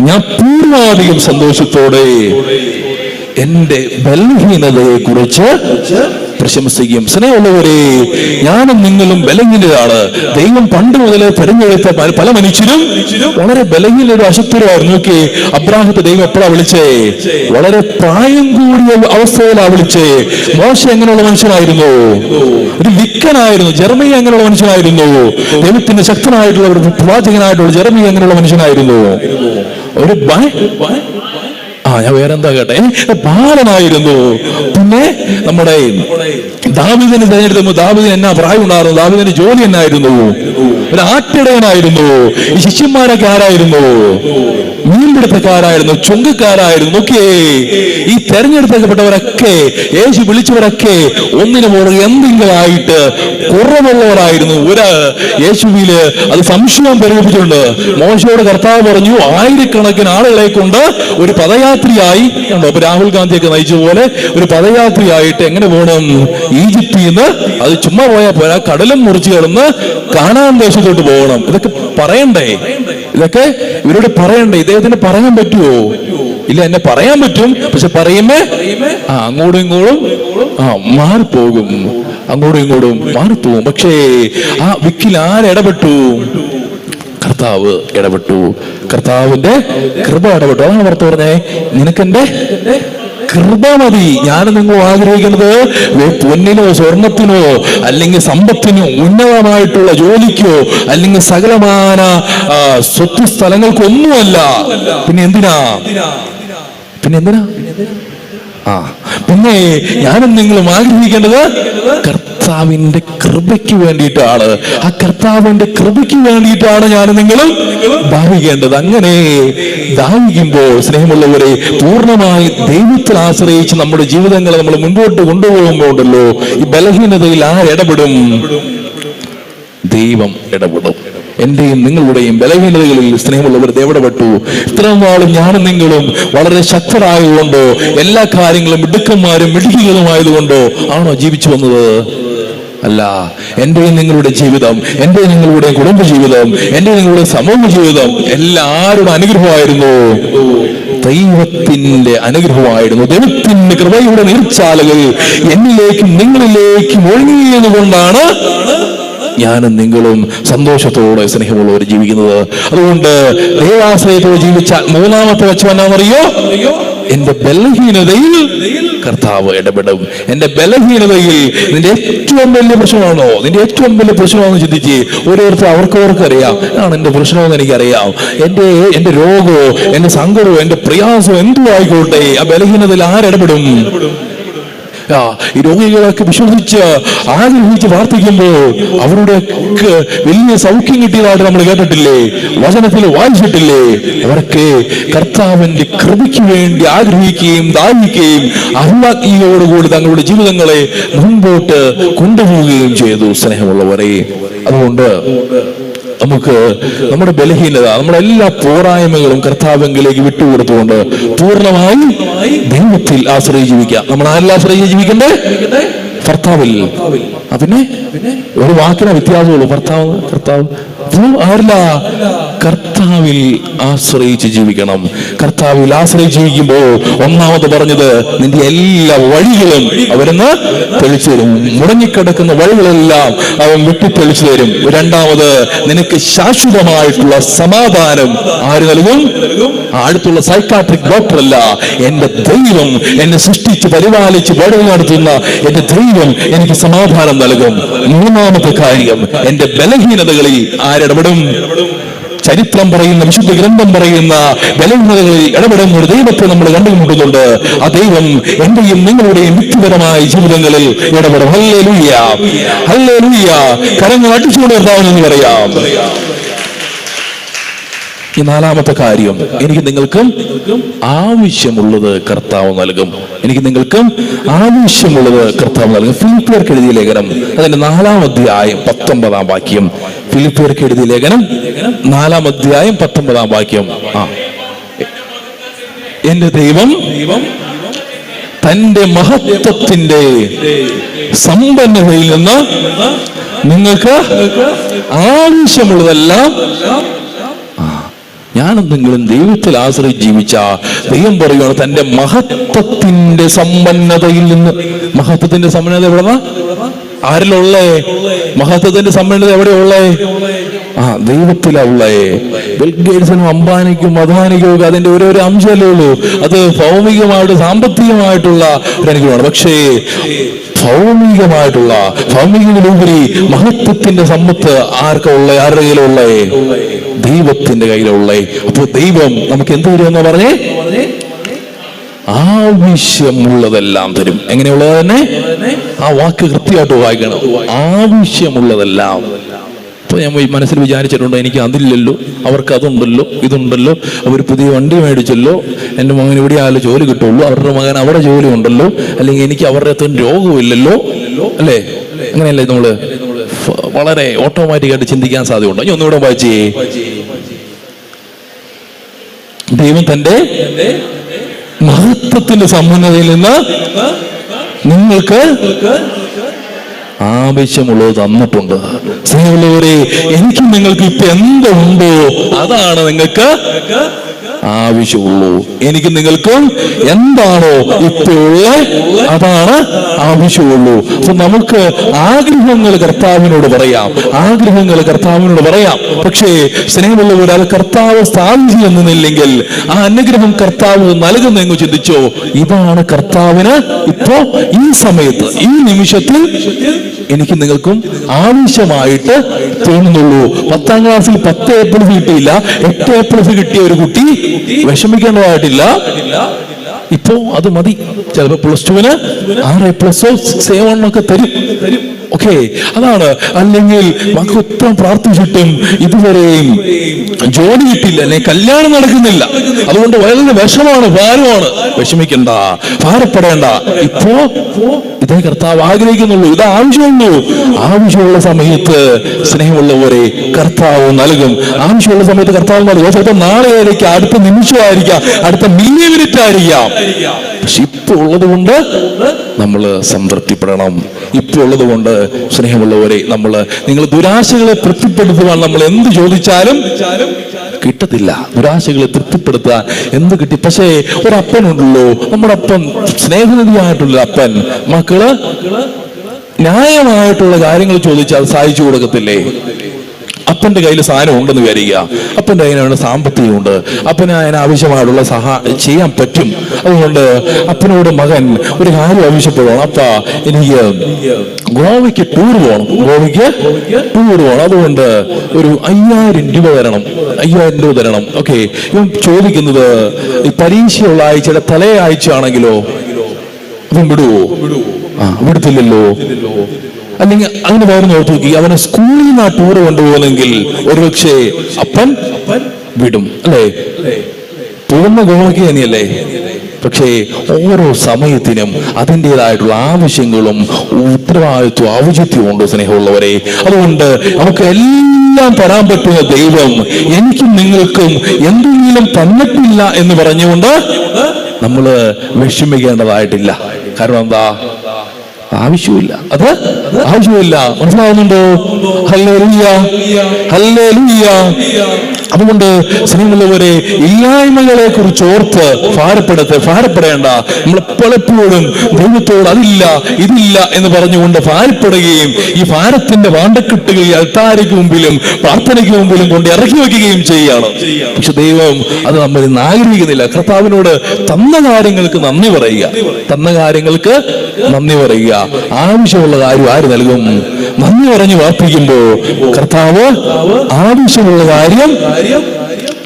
ഞാൻ പൂർവാധികം സന്തോഷത്തോടെ എന്റെ ബലഹീനതയെ കുറിച്ച് പ്രശംസിക്കും. സ്നേഹമുള്ളവരെ, ഞാനും നിങ്ങളും ബലഹീനരാണ്. ദൈവം പണ്ട് മുതലേ തെരഞ്ഞെടുത്ത പല മനുഷ്യരും വളരെ ബലഹീനരും അശക്തരുമായിരുന്നു. നോക്കി, അബ്രാഹത്തെ ദൈവം എപ്പോഴാ വിളിച്ചേ? വളരെ പ്രായം കൂടിയ അവസ്ഥയിലാ വിളിച്ചേ. മോശ എങ്ങനെയുള്ള മനുഷ്യനായിരുന്നു? ഒരു വിക്കനായിരുന്നു. ജെറമിയ എങ്ങനെയുള്ള മനുഷ്യനായിരുന്നു? ദൈവത്തിന്റെ ശക്തനായിട്ടുള്ള ഒരു പ്രവാചകനായിട്ടുള്ള ജെറമിയ എങ്ങനെയുള്ള മനുഷ്യനായിരുന്നു? ഒരു ഞാൻ വേറെന്താ കേട്ടെ, ബാലനായിരുന്നു. പിന്നെ നമ്മുടെ ദാവീദിനെ തിരഞ്ഞെടുത്തപ്പോൾ ദാവീദിന് എന്നാ പ്രായം ഉണ്ടായിരുന്നു? ദാവീദിന്റെ ജോലി എന്നായിരുന്നു? ഒരു ആട്ടിടയനായിരുന്നു. ഈ ശിഷ്യന്മാരൊക്കെ ആരായിരുന്നു? മീൻപിടുത്തക്കാരായിരുന്നു, ചുങ്കക്കാരായിരുന്നു. നോക്കിയേ, ഈ തെരഞ്ഞെടുക്കപ്പെട്ടവരൊക്കെ, യേശു വിളിച്ചവരൊക്കെ ഒന്നിനു പുറകെ എന്തെങ്കിലും ആയിട്ട് കുറവുള്ളവരായിരുന്നു. ഒരു യേശുവില് അത് സംശയം പ്രകടിപ്പിച്ചിട്ടുണ്ട്. മോശയോട് കർത്താവ് പറഞ്ഞു, ആയിരക്കണക്കിന് ആളുകളെ കൊണ്ട് ഒരു പദയാത്രയായി ഉണ്ടോ. അപ്പൊ രാഹുൽ ഗാന്ധിയൊക്കെ നയിച്ച പോലെ ഒരു പദയാത്രയായിട്ട് എങ്ങനെ പോകണം? ഈജിപ്തിൽ നിന്ന് അത് ചുമ്മാ പോയാൽ പോരാ, കടലും മുറിച്ച് കിടന്ന് കാനാൻ ദേശത്തോട്ട് പോകണം. ഇതൊക്കെ പറയണ്ടേ? ഇതൊക്കെ ഇവരോട് പറയണ്ടേ? ഇദ്ദേഹത്തിന് പറയാൻ പറ്റുമോ? ഇല്ല, എന്നെ പറയാൻ പറ്റും, പക്ഷെ പറയുമ്പേ അങ്ങോട്ടും ഇങ്ങോട്ടും മാറിപ്പോകും, അങ്ങോട്ടും ഇങ്ങോട്ടും മാറിപ്പോകും. പക്ഷേ ആ വിക്കിൽ ആരിടപെട്ടു? കർത്താവ് ഇടപെട്ടു. കർത്താവിന്റെ കൃപ ഇടപെട്ടു. അതാണ് പുറത്ത് പറഞ്ഞേ, നിനക്കെന്റെ കൃപ മതി. ഞാൻ നിങ്ങൾ ആഗ്രഹിക്കുന്നത് പൊന്നിനോ സ്വർണത്തിനോ അല്ലെങ്കിൽ സമ്പത്തിനോ ഉന്നതമായിട്ടുള്ള ജോലിക്കോ അല്ലെങ്കിൽ സകലമാന സ്വത്ത് സ്ഥലങ്ങൾക്കൊന്നുമല്ല. പിന്നെ എന്തിനാ? പിന്നെ ഞാനും നിങ്ങളും ആഗ്രഹിക്കേണ്ടത് കർത്താവിന്റെ കൃപയ്ക്ക് വേണ്ടിയിട്ടാണ്. ആ കർത്താവിന്റെ കൃപയ്ക്ക് വേണ്ടിയിട്ടാണ് ഞാനും നിങ്ങളും ദാഹിക്കേണ്ടത്. അങ്ങനെ ദാഹിക്കുമ്പോൾ സ്നേഹമുള്ളവരെ, പൂർണ്ണമായി ദൈവത്തിൽ ആശ്രയിച്ച് നമ്മുടെ ജീവിതങ്ങളെ നമ്മൾ മുൻപോട്ട് കൊണ്ടുപോകുമ്പോൾ ഉണ്ടല്ലോ, ഈ ബലഹീനതയിൽ ആരിടപെടും? ദൈവം ഇടപെടും. എന്റെയും നിങ്ങളുടെയും ബലഹീനതകളിൽ സ്നേഹമുള്ളവർ ഇടപെട്ടു. ഇത്രയും നാളും ഞാനും നിങ്ങളും വളരെ ശക്തരായതുകൊണ്ടോ എല്ലാ കാര്യങ്ങളും മിടുക്കന്മാരും മിടുക്കികളുമായതുകൊണ്ടോ ആണോ ജീവിച്ചു വന്നത്? അല്ല. എന്റെയും നിങ്ങളുടെ ജീവിതം, എന്റെയും നിങ്ങളുടെ കുടുംബ ജീവിതം, എന്റെയും നിങ്ങളുടെ സമൂഹ ജീവിതം എല്ലാവരുടെ അനുഗ്രഹമായിരുന്നു. ദൈവത്തിന്റെ അനുഗ്രഹമായിരുന്നു. ദൈവത്തിന്റെ കൃപയുടെ നീർച്ചാലുകൾ എന്നിലേക്കും നിങ്ങളിലേക്കും ഒഴുകിയത് കൊണ്ടാണ് ഞാനും നിങ്ങളും സന്തോഷത്തോടെ സ്നേഹമുള്ളവർ ജീവിക്കുന്നത്. അതുകൊണ്ട് ദൈവാശ്രയത്തോടെ ജീവിച്ചാൽ മൂന്നാമത്തെ വശം എന്നാണെന്നറിയോ? എന്റെ ബലഹീനതയിൽ കർത്താവ് ഇടപെടും. എന്റെ ബലഹീനതയിൽ നിന്റെ ഏറ്റവും വലിയ പ്രശ്നമാണോ? നിന്റെ ഏറ്റവും വലിയ പ്രശ്നമാണെന്ന് ചിന്തിച്ച് ഓരോരുത്തർ അവർക്കവർക്ക് അറിയാം. ആണ് എന്റെ പ്രശ്നമെന്ന് എനിക്കറിയാം. എന്റെ രോഗമോ എന്റെ സങ്കടമോ എന്റെ പ്രയാസമോ എന്തു ആയിക്കോട്ടെ, ആ ബലഹീനതയിൽ ആരിടപെടും? ഈ രോഗികളൊക്കെ വിശ്വസിച്ച് ആഗ്രഹിച്ച് പ്രാർത്ഥിക്കുമ്പോൾ അവരുടെ വലിയ സൗഖ്യം കിട്ടിയതായിട്ട് നമ്മൾ കേട്ടിട്ടില്ലേ? വചനത്തിൽ വായിച്ചിട്ടില്ലേ? അവർക്ക് കർത്താവിന്റെ കൃപയ്ക്ക് വേണ്ടി ആഗ്രഹിക്കുകയും ദാഹിക്കുകയും അഹ്ലാദിയോടുകൂടി തങ്ങളുടെ ജീവിതങ്ങളെ മുൻപോട്ട് കൊണ്ടുപോവുകയും ചെയ്തു. സ്നേഹമുള്ളവരെ, അതുകൊണ്ട് നമുക്ക് നമ്മുടെ ബലഹീനത, നമ്മുടെ എല്ലാ പോരായ്മകളും കർത്താവിലേക്ക് വിട്ടുകൊടുത്തുകൊണ്ട് പൂർണ്ണമായി ദൈവത്തിൽ ആശ്രയിച്ച് ജീവിക്കാം. നമ്മൾ ആരെല്ലാം ആശ്രയിച്ച് ജീവിക്കണ്ടേ? കർത്താവിൽ. പിന്നെ ഒരു വാക്കിന് വ്യത്യാസമുള്ളൂ. കർത്താവ് ആരില്ല? കർത്താവിൽ ആശ്രയിച്ച് ജീവിക്കണം. കർത്താവിൽ ആശ്രയിച്ച് ജീവിക്കുമ്പോൾ ഒന്നാമത് പറഞ്ഞത്, നിന്റെ എല്ലാ വഴികളും അവരെന്ന് തെളിച്ചു തരും. മുടങ്ങിക്കിടക്കുന്ന വഴികളെല്ലാം അവൻ വെട്ടിത്തെളിച്ചു തരും. രണ്ടാമത്, നിനക്ക് ശാശ്വതമായിട്ടുള്ള സമാധാനം ആര് നൽകും? അടുത്തുള്ള സൈക്കാട്രിക് ഡോക്ടറല്ല, എന്റെ ദൈവം എന്നെ സൃഷ്ടിച്ച് പരിപാലിച്ച് വഴി നടത്തുന്ന എന്റെ ദൈവം എനിക്ക് സമാധാനം നൽകും. മൂന്നാമത്തെ കാര്യം, എന്റെ ബലഹീനതകളിൽ ആരിടപെടും? ചരിത്രം പറയുന്ന, വിശുദ്ധ ഗ്രന്ഥം പറയുന്ന ബലഹീനതകളിൽ ഇടപെടുന്ന ഒരു ദൈവത്തെ നമ്മൾ കണ്ടുമുട്ടുന്നുണ്ട്. ആ ദൈവം എന്റെയും നിങ്ങളുടെയും വ്യക്തിപരമായ ജീവിതങ്ങളിൽ ഇടപെടും. ഹല്ലേലൂയ, ഹല്ലേലൂയ. കരങ്ങൾ അടിച്ചുകൊണ്ട് കർത്താവിനെന്ന് പറയാം. ഈ നാലാമത്തെ കാര്യം, എനിക്ക് നിങ്ങൾക്കും ആവശ്യമുള്ളത് കർത്താവ് നൽകും. എനിക്ക് നിങ്ങൾക്കും ആവശ്യമുള്ളത് കർത്താവ് നൽകും. ഫിലിപ്പിയർക്ക് എഴുതിയ ലേഖനം അതിന്റെ 4-ാം അധ്യായം 19-ാം വാക്യം. ഫിലിപ്പിയർക്ക് എഴുതിയ ലേഖനം 4-ാം അധ്യായം 19-ാം വാക്യം. എന്റെ ദൈവം തന്റെ മഹത്വത്തിന്റെ സമ്പന്നതയിൽ നിന്ന് നിങ്ങൾക്ക് ആവശ്യമുള്ളതെല്ലാം ഞാനെന്തെങ്കിലും ദൈവത്തിൽ ആശ്രയിച്ച് ജീവിച്ച ദൈവം പറയുകയാണ് തന്റെ മഹത്വത്തിന്റെ സമ്പന്നതയിൽ നിന്ന്. മഹത്വത്തിന്റെ സമ്പന്നത എവിടെന്നാ? ആരിലുള്ളേ? മഹത്വത്തിന്റെ സമ്പന്നത എവിടെയുള്ളേ? ദൈവത്തിലാ ഉള്ളേ. ബിൽഗേറ്റ്സിനും അംബാനിക്കും അദ്വാനിക്കും ഒക്കെ അതിന്റെ ഓരോരോ അംശമല്ലേ ഉള്ളൂ. അത് ഭൗമികമായിട്ട് സാമ്പത്തികമായിട്ടുള്ള ഒരു അനുഗ്രഹമാണ്. പക്ഷേ ഭൗമികത്തിലുപരി മഹത്വത്തിന്റെ സമ്പത്ത് ആർക്കാ ഉള്ളേ? ആരുടെ കയ്യിലുള്ളേ? ദൈവത്തിന്റെ കയ്യിലുള്ളേ. അപ്പൊ ദൈവം നമുക്ക് എന്ത് തരുമെന്ന് പറഞ്ഞേ? ആവശ്യമുള്ളതെല്ലാം തരും. എങ്ങനെയുള്ളത് തന്നെ? ആ വാക്ക് കൃത്യമായിട്ട് വായിക്കണം. ആവശ്യമുള്ളതെല്ലാം. അപ്പൊ ഞാൻ മനസ്സിൽ വിചാരിച്ചിട്ടുണ്ട്, എനിക്ക് അതില്ലല്ലോ, അവർക്ക് അതുണ്ടല്ലോ, ഇതുണ്ടല്ലോ, അവർ പുതിയ വണ്ടി മേടിച്ചല്ലോ, എൻ്റെ മകൻ ഇവിടെ ആയാലും ജോലി കിട്ടുള്ളൂ, അവരുടെ മകൻ അവിടെ ജോലി ഉണ്ടല്ലോ, അല്ലെങ്കിൽ എനിക്ക് അവരുടെ അത്ര രോഗമില്ലല്ലോ, അല്ലേ? അങ്ങനെയല്ലേ നമ്മള് വളരെ ഓട്ടോമാറ്റിക്കായിട്ട് ചിന്തിക്കാൻ സാധ്യതയുണ്ട്. ഇനി ഒന്നുകൂടെ വായിച്ചേ. ദൈവം തന്റെ മഹത്വത്തിന്റെ സമ്പന്നതയിൽ നിന്ന് നിങ്ങൾക്ക് ആവശ്യമുള്ളത് തന്നിട്ടുണ്ട്. സ്നേഹമുള്ളവരെ, എനിക്ക് നിങ്ങൾക്ക് ഇപ്പൊ എന്തുണ്ടോ അതാണ് നിങ്ങൾക്ക് ആവശ്യമുള്ളൂ. എനിക്ക് നിങ്ങൾക്കും എന്താണോ ഇപ്പോഴുള്ള അതാണ് ആവശ്യമുള്ളൂ. അപ്പൊ നമുക്ക് ആഗ്രഹങ്ങൾ കർത്താവിനോട് പറയാം. പക്ഷേ സ്നേഹമുള്ളവർ, അത് കർത്താവ് സ്ഥാപിച്ചു തന്നില്ലെങ്കിൽ ആ അനുഗ്രഹം കർത്താവ് നൽകുന്നെന്ന് ചിന്തിച്ചോ? ഇതാണ് കർത്താവിന് ഇപ്പോ ഈ സമയത്ത് ഈ നിമിഷത്തിൽ എനിക്ക് നിങ്ങൾക്കും ആവശ്യമായിട്ട് തോന്നുന്നുള്ളൂ. 10ാം ക്ലാസ്സിൽ 10 A+ കിട്ടിയില്ല, 8 A+ കിട്ടിയ ഒരു കുട്ടി വിഷമിക്കേണ്ടതായിട്ടില്ല. ഇപ്പോ അത് മതി. ചിലപ്പോ +2-ന് 6 A+, 7 ഒക്കെ തരും. ഓക്കെ, അതാണ്. അല്ലെങ്കിൽ നമുക്ക് ഉത്തരം പ്രാർത്ഥിച്ചിട്ടും ഇതുവരെയും ജോലി കിട്ടില്ല, അല്ലെങ്കിൽ കല്യാണം നടക്കുന്നില്ല, അതുകൊണ്ട് വളരെ വിഷമാണ്, ഭാരമാണ്. വിഷമിക്കണ്ട, ഭാരപ്പെടേണ്ട. ഇപ്പോ ഇതേ കർത്താവ് ആഗ്രഹിക്കുന്നുള്ളൂ, ഇത് ആവശ്യമുള്ള സമയത്ത് സ്നേഹമുള്ളവരെ കർത്താവ് നൽകും. ആവശ്യമുള്ള സമയത്ത് കർത്താവ് നൽകും. ചിലപ്പോൾ നാളെ ആയിരിക്കാം, അടുത്ത നിമിഷമായിരിക്കാം, അടുത്ത മിനിറ്റ് ആയിരിക്കാം. പക്ഷെ ഇപ്പൊ ഉള്ളത് കൊണ്ട് നമ്മൾ സംതൃപ്തിപ്പെടണം. ഇപ്പൊ ഉള്ളത് കൊണ്ട് സ്നേഹമുള്ളവരെ നിങ്ങൾ ദുരാശകളെ തൃപ്തിപ്പെടുത്തുവാൻ നമ്മൾ എന്ത് ചോദിച്ചാലും കിട്ടത്തില്ല. ദുരാശകളെ തൃപ്തിപ്പെടുത്താൻ എന്ത് കിട്ടി? പക്ഷേ ഒരു അപ്പനുണ്ടല്ലോ, നമ്മുടെ അപ്പൻ, സ്നേഹനിധിയായിട്ടുള്ള അപ്പൻ, മക്കള് ന്യായമായിട്ടുള്ള കാര്യങ്ങൾ ചോദിച്ചാൽ സഹായിച്ചു കൊടുക്കത്തില്ലേ? അപ്പന്റെ കയ്യിൽ സാധനം ഉണ്ടെന്ന് വിചാരിക്കുക, അപ്പന്റെ കയ്യിലാണ് സാമ്പത്തികമുണ്ട്, അപ്പന് അതിന് ആവശ്യമായിട്ടുള്ള ചെയ്യാൻ പറ്റും. അതുകൊണ്ട് അപ്പനോട് മകൻ ഒരു കാര്യം ആവശ്യപ്പെടുകയാണ്, അപ്പ എനിക്ക് ഗോവയ്ക്ക് ടൂർ പോകണം, അതുകൊണ്ട് ഒരു 5000 രൂപ തരണം. ഓക്കെ, ഇവൻ ചോദിക്കുന്നത് ഈ പരീക്ഷയുള്ള ആഴ്ചയുടെ തലേ ആഴ്ച ആണെങ്കിലോ ഇവൻ വിടുവോ? വിടത്തില്ലല്ലോ. അല്ലെങ്കിൽ അങ്ങനെ വേറെ ഓർത്ത് നോക്കി, അവനെ സ്കൂളിൽ നിന്ന് ആ ടൂർ കൊണ്ടുപോകുന്നെങ്കിൽ ഒരുപക്ഷെ അപ്പൻ വിടും, അല്ലേ? പോകുന്ന ഗോവയ്ക്ക് തന്നെയല്ലേ? പക്ഷേ ഓരോ സമയത്തിനും അതിൻ്റെതായിട്ടുള്ള ആവശ്യങ്ങളും ഉത്തരവാദിത്വം ഔചിത്യവും ഉണ്ട് സ്നേഹമുള്ളവരെ. അതുകൊണ്ട് നമുക്ക് എല്ലാം തരാൻ പറ്റുന്ന ദൈവം എനിക്കും നിങ്ങൾക്കും എന്തെങ്കിലും തന്നിട്ടില്ല എന്ന് പറഞ്ഞുകൊണ്ട് നമ്മൾ വിഷമിക്കേണ്ടതായിട്ടില്ല. കാരണം എന്താ? ആവശ്യമില്ല. മനസ്സിലാവുന്നുണ്ടോ? Hallelujah, hallelujah. അതുകൊണ്ട് സ്നേഹമുള്ളവരെ, ഇല്ലായ്മകളെ കുറിച്ച് ഓർത്ത് ഭാരപ്പെടേണ്ട. നമ്മൾ പലപ്പോഴും ദൈവത്തോട് അതില്ല ഇതില്ല എന്ന് പറഞ്ഞുകൊണ്ട് ഭാരപ്പെടുകയും ഈ ഭാരത്തിന്റെ വാണ്ടക്കെട്ടുകൾ അൾത്താരയ്ക്ക് മുമ്പിലും പ്രാർത്ഥനയ്ക്ക് മുമ്പിലും കൊണ്ട് ഇറക്കി വയ്ക്കുകയും ചെയ്യാണ്. പക്ഷെ ദൈവം അത് നമ്മൾ ഇന്ന് ആഗ്രഹിക്കുന്നില്ല. കർത്താവിനോട് തന്ന കാര്യങ്ങൾക്ക് നന്ദി പറയുക. ആവശ്യമുള്ള കാര്യം ആര് നൽകും? നന്ദി പറഞ്ഞ് പ്രാർത്ഥിക്കുമ്പോ കർത്താവ് ആവശ്യമുള്ള കാര്യം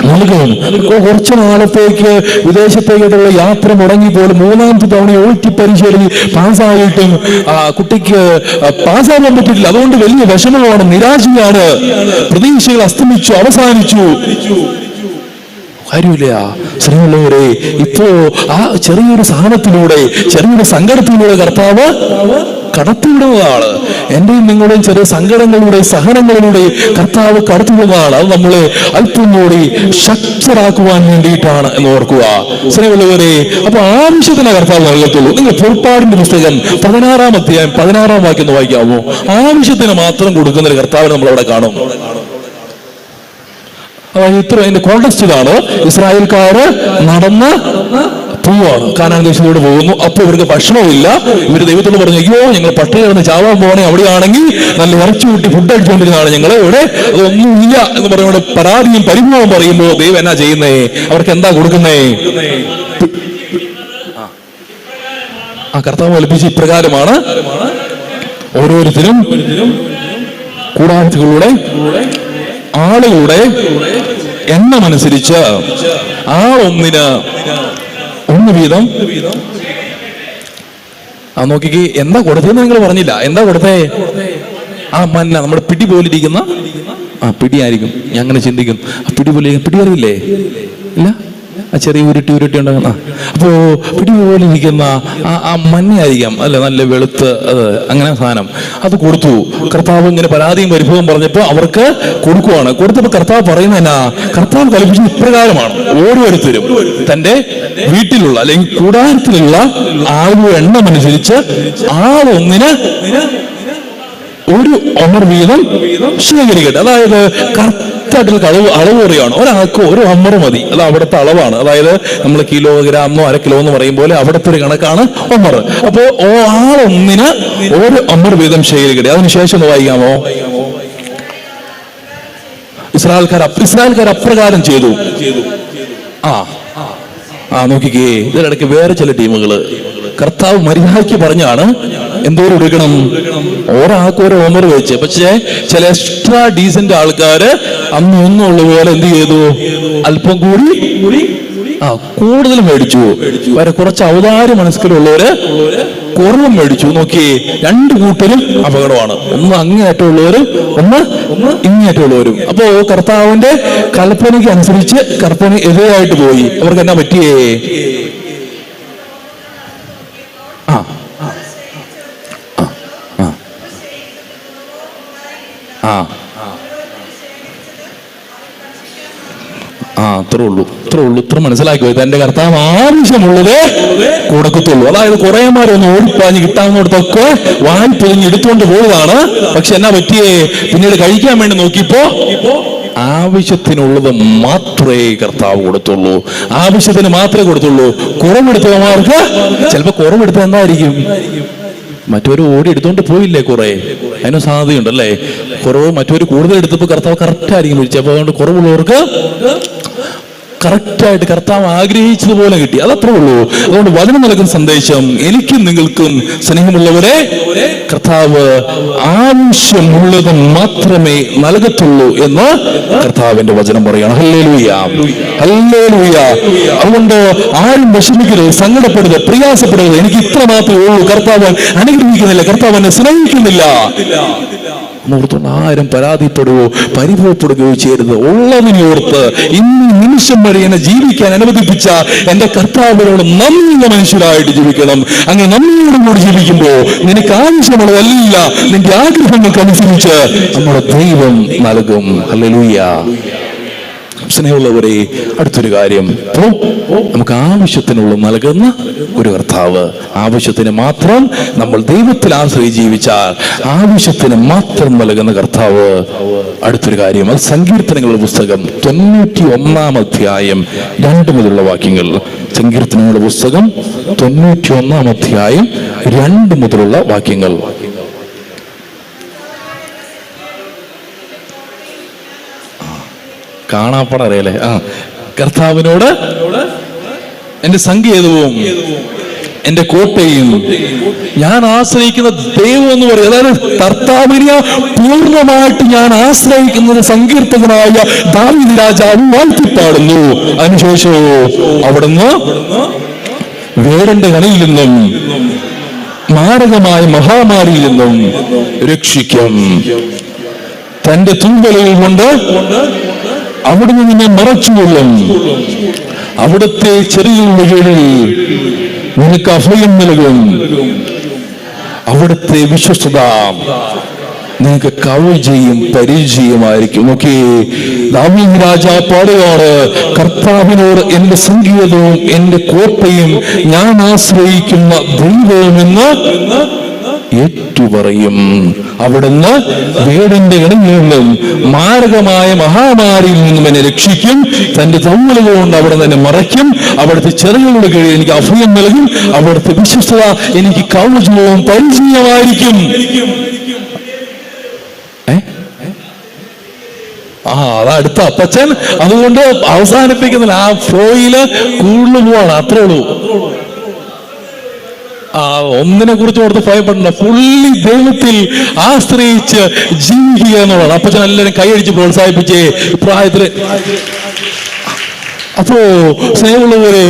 നൽകും. കുറച്ചു നാളത്തേക്ക് വിദേശത്തേക്കുള്ള യാത്ര മുടങ്ങിപ്പോലും 3ാമത്തെ തവണ OT പരീക്ഷയിൽ പാസ്സായിട്ടും കുട്ടിക്ക് പാസ്സാകാൻ പറ്റിയിട്ടില്ല. അതുകൊണ്ട് വലിയ വിഷമമാണ്, നിരാശയാണ്, പ്രതീക്ഷകൾ അസ്തമിച്ചു, അവസാനിച്ചു. കാര്യമില്ല സ്നേഹമുള്ളവരെ. ഇപ്പോ ആ ചെറിയൊരു സഹനത്തിലൂടെ, ചെറിയൊരു സങ്കടത്തിലൂടെ കർത്താവ് കടത്തിവിടുന്നതാണ്. എന്റെയും നിങ്ങളുടെയും ചെറിയ സങ്കടങ്ങളിലൂടെ, സഹനങ്ങളിലൂടെ കർത്താവ് കടത്തിവിടുന്നതാണ്. അത് നമ്മളെ അല്പം കൂടി ശക്തരാക്കുവാൻ വേണ്ടിയിട്ടാണ് എന്ന് ഓർക്കുക സ്നേഹമുള്ളവരെ. അപ്പൊ ആവശ്യത്തിന് കർത്താവ് നൽകത്തുള്ളൂ. നിങ്ങൾ പുറപ്പാടിന്റെ പുസ്തകം 16-ാം അധ്യായം 16-ാം വാക്യം വായിക്കാമോ? ആവശ്യത്തിന് മാത്രം കൊടുക്കുന്ന ഒരു കർത്താവിനെ നമ്മളവിടെ കാണും. അതായത് ഇത്ര അതിന്റെ കോണ്ടസ്റ്റ് ഇതാണ്. ഇസ്രായേൽക്കാര് നടന്ന് പോവാണ്, കാനാൻ ദേശത്തോട് പോകുന്നു. അപ്പൊ ഇവർക്ക് ഭക്ഷണമില്ല. ഇവര് ദൈവത്തോട് പറഞ്ഞു, അയ്യോ ഞങ്ങൾ പട്ടിണി കിടന്ന് ചാവാൻ പോകണേ, അവിടെയാണെങ്കിൽ നല്ല ഇറച്ചി കൂട്ടി ഫുഡ് അടിച്ചുകൊണ്ടിരുന്നതാണ് ഞങ്ങൾ, ഇവിടെ അതൊന്നുമില്ല എന്ന് പറഞ്ഞുകൊണ്ട് പരാതിയും പരിഭവം പറയുമ്പോൾ ദൈവം എന്നാ ചെയ്യുന്നേ? അവർക്ക് എന്താ കൊടുക്കുന്നേ? കർത്താവ് കൽപ്പിച്ച് ഇപ്രകാരമാണ്, ഓരോരുത്തരും കൂടാരത്തിലൂടെ ആളുകളുടെ എണ്ണമനുസരിച്ച് ആളൊന്നിന് 1 വീതം. നോക്കിക്ക് എന്താ കൊടുത്തതെന്ന് നിങ്ങൾ പറഞ്ഞില്ല. എന്താ കൊടുത്തേ? മന്ന, നമ്മുടെ പിടി പോലിരിക്കുന്ന പിടിയായിരിക്കും. ഞാൻ അങ്ങനെ ചിന്തിക്കും, പിടി പോലെ, പിടി അറിയില്ലേ? ഇല്ല, ചെറിയ ഉരുട്ടി ഉണ്ടാകുന്ന, അപ്പോ പിടി പോലെ ഇരിക്കുന്ന മഞ്ഞയായിരിക്കാം, അല്ലെ, നല്ല വെളുത്ത് അങ്ങനെ സാധനം. അത് കൊടുത്തു. കർത്താവ് ഇങ്ങനെ പരാതിയും പരിഭവം പറഞ്ഞപ്പോ അവർക്ക് കൊടുക്കുവാണ്. കൊടുത്തപ്പോ കർത്താവ് പറയുന്നതിനാ, കർത്താവ് കൽപ്പിച്ചത് ഇപ്രകാരമാണ്, ഓരോരുത്തരും തന്റെ വീട്ടിലുള്ള അല്ലെങ്കിൽ കൂടാരത്തിലുള്ള ആളുകളുടെ എണ്ണമനുസരിച്ച് ആളൊന്നിന് 1 ഒമർ വീതം ശേഖരിക്കട്ടെ. അതായത് കറക്റ്റായിട്ടുള്ള അളവ് പറയുകയാണ്. ഒരാൾക്ക് 1 ഒമർ മതി. അത് അവിടുത്തെ അളവാണ്. അതായത് നമ്മൾ കിലോഗ്രാമോ 1/2 കിലോ എന്ന് പറയും പോലെ അവിടുത്തെ ഒരു കണക്കാണ് ഒമർ. അപ്പോ ആളൊന്നിന് 1 ഒമർ വീതം ശേഖരിക്കട്ടെ. അതിനുശേഷം ഒന്ന് വായിക്കാമോ? ഇസ്രായേൽക്കാർ അപ്രകാരം ചെയ്തു. നോക്കിക്കേ, ഇതിനിടയ്ക്ക് വേറെ ചില ടീമുകള് കർത്താവ് മര്യാദയ്ക്ക് പറഞ്ഞാണ് എന്തോരം എടുക്കണം, ഒരാൾക്ക് 1 ഓമർ വെച്ച്. പക്ഷേ ചില എക്സ്ട്രാ ഡീസന്റ് ആൾക്കാര് അന്ന് ഒന്നുള്ള പോലെ എന്ത് ചെയ്തു? അല്പം കൂടി കൂടുതൽ മേടിച്ചു. വരെ കുറച്ച് ഔദാര്യ മനസ്സിലുള്ളവര് കുറവും മേടിച്ചു. നോക്കിയേ, 2 കൂട്ടരും അപകടമാണ്. ഒന്ന് അങ്ങേയറ്റമുള്ളവരും ഒന്ന് ഇങ്ങേയറ്റമുള്ളവരും. അപ്പോ കർത്താവിന്റെ കൽപ്പനയ്ക്ക് അനുസരിച്ച് കൽപ്പന എതിരായിട്ട് പോയി. അവർക്ക് എന്നാ പറ്റിയേ? ഇത്ര മനസ്സിലാക്കി. തന്റെ കർത്താവ് ആവശ്യമുള്ളത് കൊടുക്കത്തുള്ളൂ. അതായത് കുറേമാരൊന്ന് ഓടിപ്പാഞ്ഞ് കിട്ടാവുന്നിടത്തൊക്കെ വായി പൊതിഞ്ഞ് എടുത്തുകൊണ്ട് പോയതാണ്. പക്ഷെ എന്നാ പറ്റിയേ? പിന്നീട് കഴിക്കാൻ വേണ്ടി നോക്കിയപ്പോ ആവശ്യത്തിനുള്ളത് മാത്രമേ കർത്താവ് കൊടുത്തുള്ളൂ. ആവശ്യത്തിന് മാത്രമേ കൊടുത്തുള്ളൂ. കുറവെടുത്തവന്മാർക്ക് ചിലപ്പോ കുറവെടുത്ത എന്തായിരിക്കും? മറ്റൊരു ഓടി എടുത്തോണ്ട് പോയില്ലേ കുറെ, അതിന് സാധ്യതയുണ്ടല്ലേ. കുറവ് മറ്റൊരു കൂടുതൽ എടുത്തപ്പോ കർത്താവ് കറക്റ്റായിരിക്കും വിളിച്ചത്. അപ്പൊ അതുകൊണ്ട് കുറവുള്ളവർക്ക് കറക്റ്റായിട്ട് കർത്താവ് ആഗ്രഹിച്ചതുപോലെ കിട്ടി. അതത്രേ ഉള്ളൂ. അതുകൊണ്ട് വചനം നൽകുന്ന സന്ദേശം, എനിക്കും നിങ്ങൾക്കും സ്നേഹമുള്ളവരെ, കർത്താവ് ആവശ്യമുള്ളത് മാത്രമേ നൽകത്തുള്ളൂ എന്ന് കർത്താവിന്റെ വചനം പറയണം. Hallelujah, hallelujah. അതുകൊണ്ട് ആരും വിഷമിക്കരുത്, സങ്കടപ്പെടരുത്, പ്രയാസപ്പെടരുത്. എനിക്ക് ഇത്ര മാത്രമേ ഉള്ളൂ, കർത്താവ് അനുഗ്രഹിക്കുന്നില്ല, കർത്താവ് എന്നെ സ്നേഹിക്കുന്നില്ല ഓർത്തുകൊണ്ട് ആരും പരാതിപ്പെടുകയോ പരിഭവപ്പെടുകയോ ചെയ്യരുത്. ഉള്ളതിനെ ഓർത്ത് ഇന്ന് നിമിഷം വരെ എന്നെ ജീവിക്കാൻ അനുവദിപ്പിച്ച എന്റെ കർത്താവിനോട് നന്ദിയുള്ള മനുഷ്യരായിട്ട് ജീവിക്കണം. അങ്ങനെ നന്ദിയോടുകൂടി ജീവിക്കുമ്പോ നിനക്ക് ആവശ്യമുള്ളതെല്ലാം നിന്റെ ആഗ്രഹങ്ങൾക്കനുസരിച്ച് നമ്മുടെ ദൈവം നൽകും. ഹല്ലേലൂയ. സ്നേഹമുള്ളവരെ, അടുത്തൊരു കാര്യം, നമുക്ക് ആവശ്യത്തിനുള്ള നൽകുന്ന ഒരു കർത്താവ്. ആവശ്യത്തിന് മാത്രം നമ്മൾ ദൈവത്തിൽ ആശ്രയിച്ച് ജീവിച്ചാൽ ആവശ്യത്തിന് മാത്രം നൽകുന്ന കർത്താവ്. അടുത്തൊരു കാര്യം, അത് സങ്കീർത്തനങ്ങളുടെ പുസ്തകം 91 അധ്യായം 2 മുതലുള്ള വാക്യങ്ങൾ. സങ്കീർത്തനങ്ങളുടെ പുസ്തകം 91 അധ്യായം 2 മുതലുള്ള വാക്യങ്ങൾ. കാണാപ്പട അറിയല്ലേ? കർത്താവിനോട് എന്റെ സങ്കേതവും എന്റെ കോട്ടയും ഞാൻ ആശ്രയിക്കുന്ന ദൈവം എന്ന് പറയും. അതായത് കർത്താവിനെ പൂർണ്ണമായിട്ട് ഞാൻ ആശ്രയിക്കുന്നത് സങ്കീർത്തകനായ ദാവീദ് രാജാവ് വാഴ്ത്തിപ്പാടുന്നു. അതിനുശേഷമോ അവിടുന്ന് വേടന്റെ കണിയിൽ നിന്നും മാരകമായ മഹാമാരിയിൽ നിന്നും രക്ഷിക്കും. തന്റെ തുമ്പലുകൾ കൊണ്ട് അവിടുന്ന് നിന്നെ മറച്ചുകൊള്ളും. അവിടുത്തെ ചെറിയ കീഴിൽ നിനക്ക് അഭയം നൽകും. അവിടുത്തെ വിശ്വസ്തത നിനക്ക് കവചയും പരിചയമായിരിക്കും. നോക്കി, ദാവീദ് രാജാവ് പാടുകയാണ്, കർത്താവിനോട് എന്റെ സങ്കേതവും എന്റെ കോട്ടയും ഞാൻ ആശ്രയിക്കുന്ന ദൈവമെന്ന് ഏറ്റുപറയും. അവിടുന്ന് വേടിന്റെ ഇടങ്ങളിൽ നിന്നും മാരകമായ മഹാമാരിയിൽ നിന്നും എന്നെ രക്ഷിക്കും. തന്റെ തൗവലുകൾ കൊണ്ട് അവിടെ തന്നെ മറയ്ക്കും. അവിടുത്തെ ചെറുകളുടെ കീഴിൽ എനിക്ക് അഭയം നൽകും. അവിടുത്തെ വിശ്വസ്തത എനിക്ക് കവചവും പരിചയമായിരിക്കും. അതാ അടുത്ത അപ്പച്ചൻ. അതുകൊണ്ട് അവസാനിപ്പിക്കുന്നില്ല, ആ ഫ്ലോയില് കൂടുതൽ പോവാണ്, അത്രേ ഉള്ളൂ. ഒന്നിനെ കുറിച്ച് ഓർത്ത് ഭയപ്പെടണ്ട, പുള്ളി ദൈവത്തിൽ ആശ്രയിച്ച് ജീവിക്കുക എന്നുള്ളതാണ്. അപ്പച്ചൻ എല്ലാവരും കൈയടിച്ച് പ്രോത്സാഹിപ്പിച്ചേ പ്രായത്തില്. അപ്പോ സ്നേഹമുള്ളവരെ,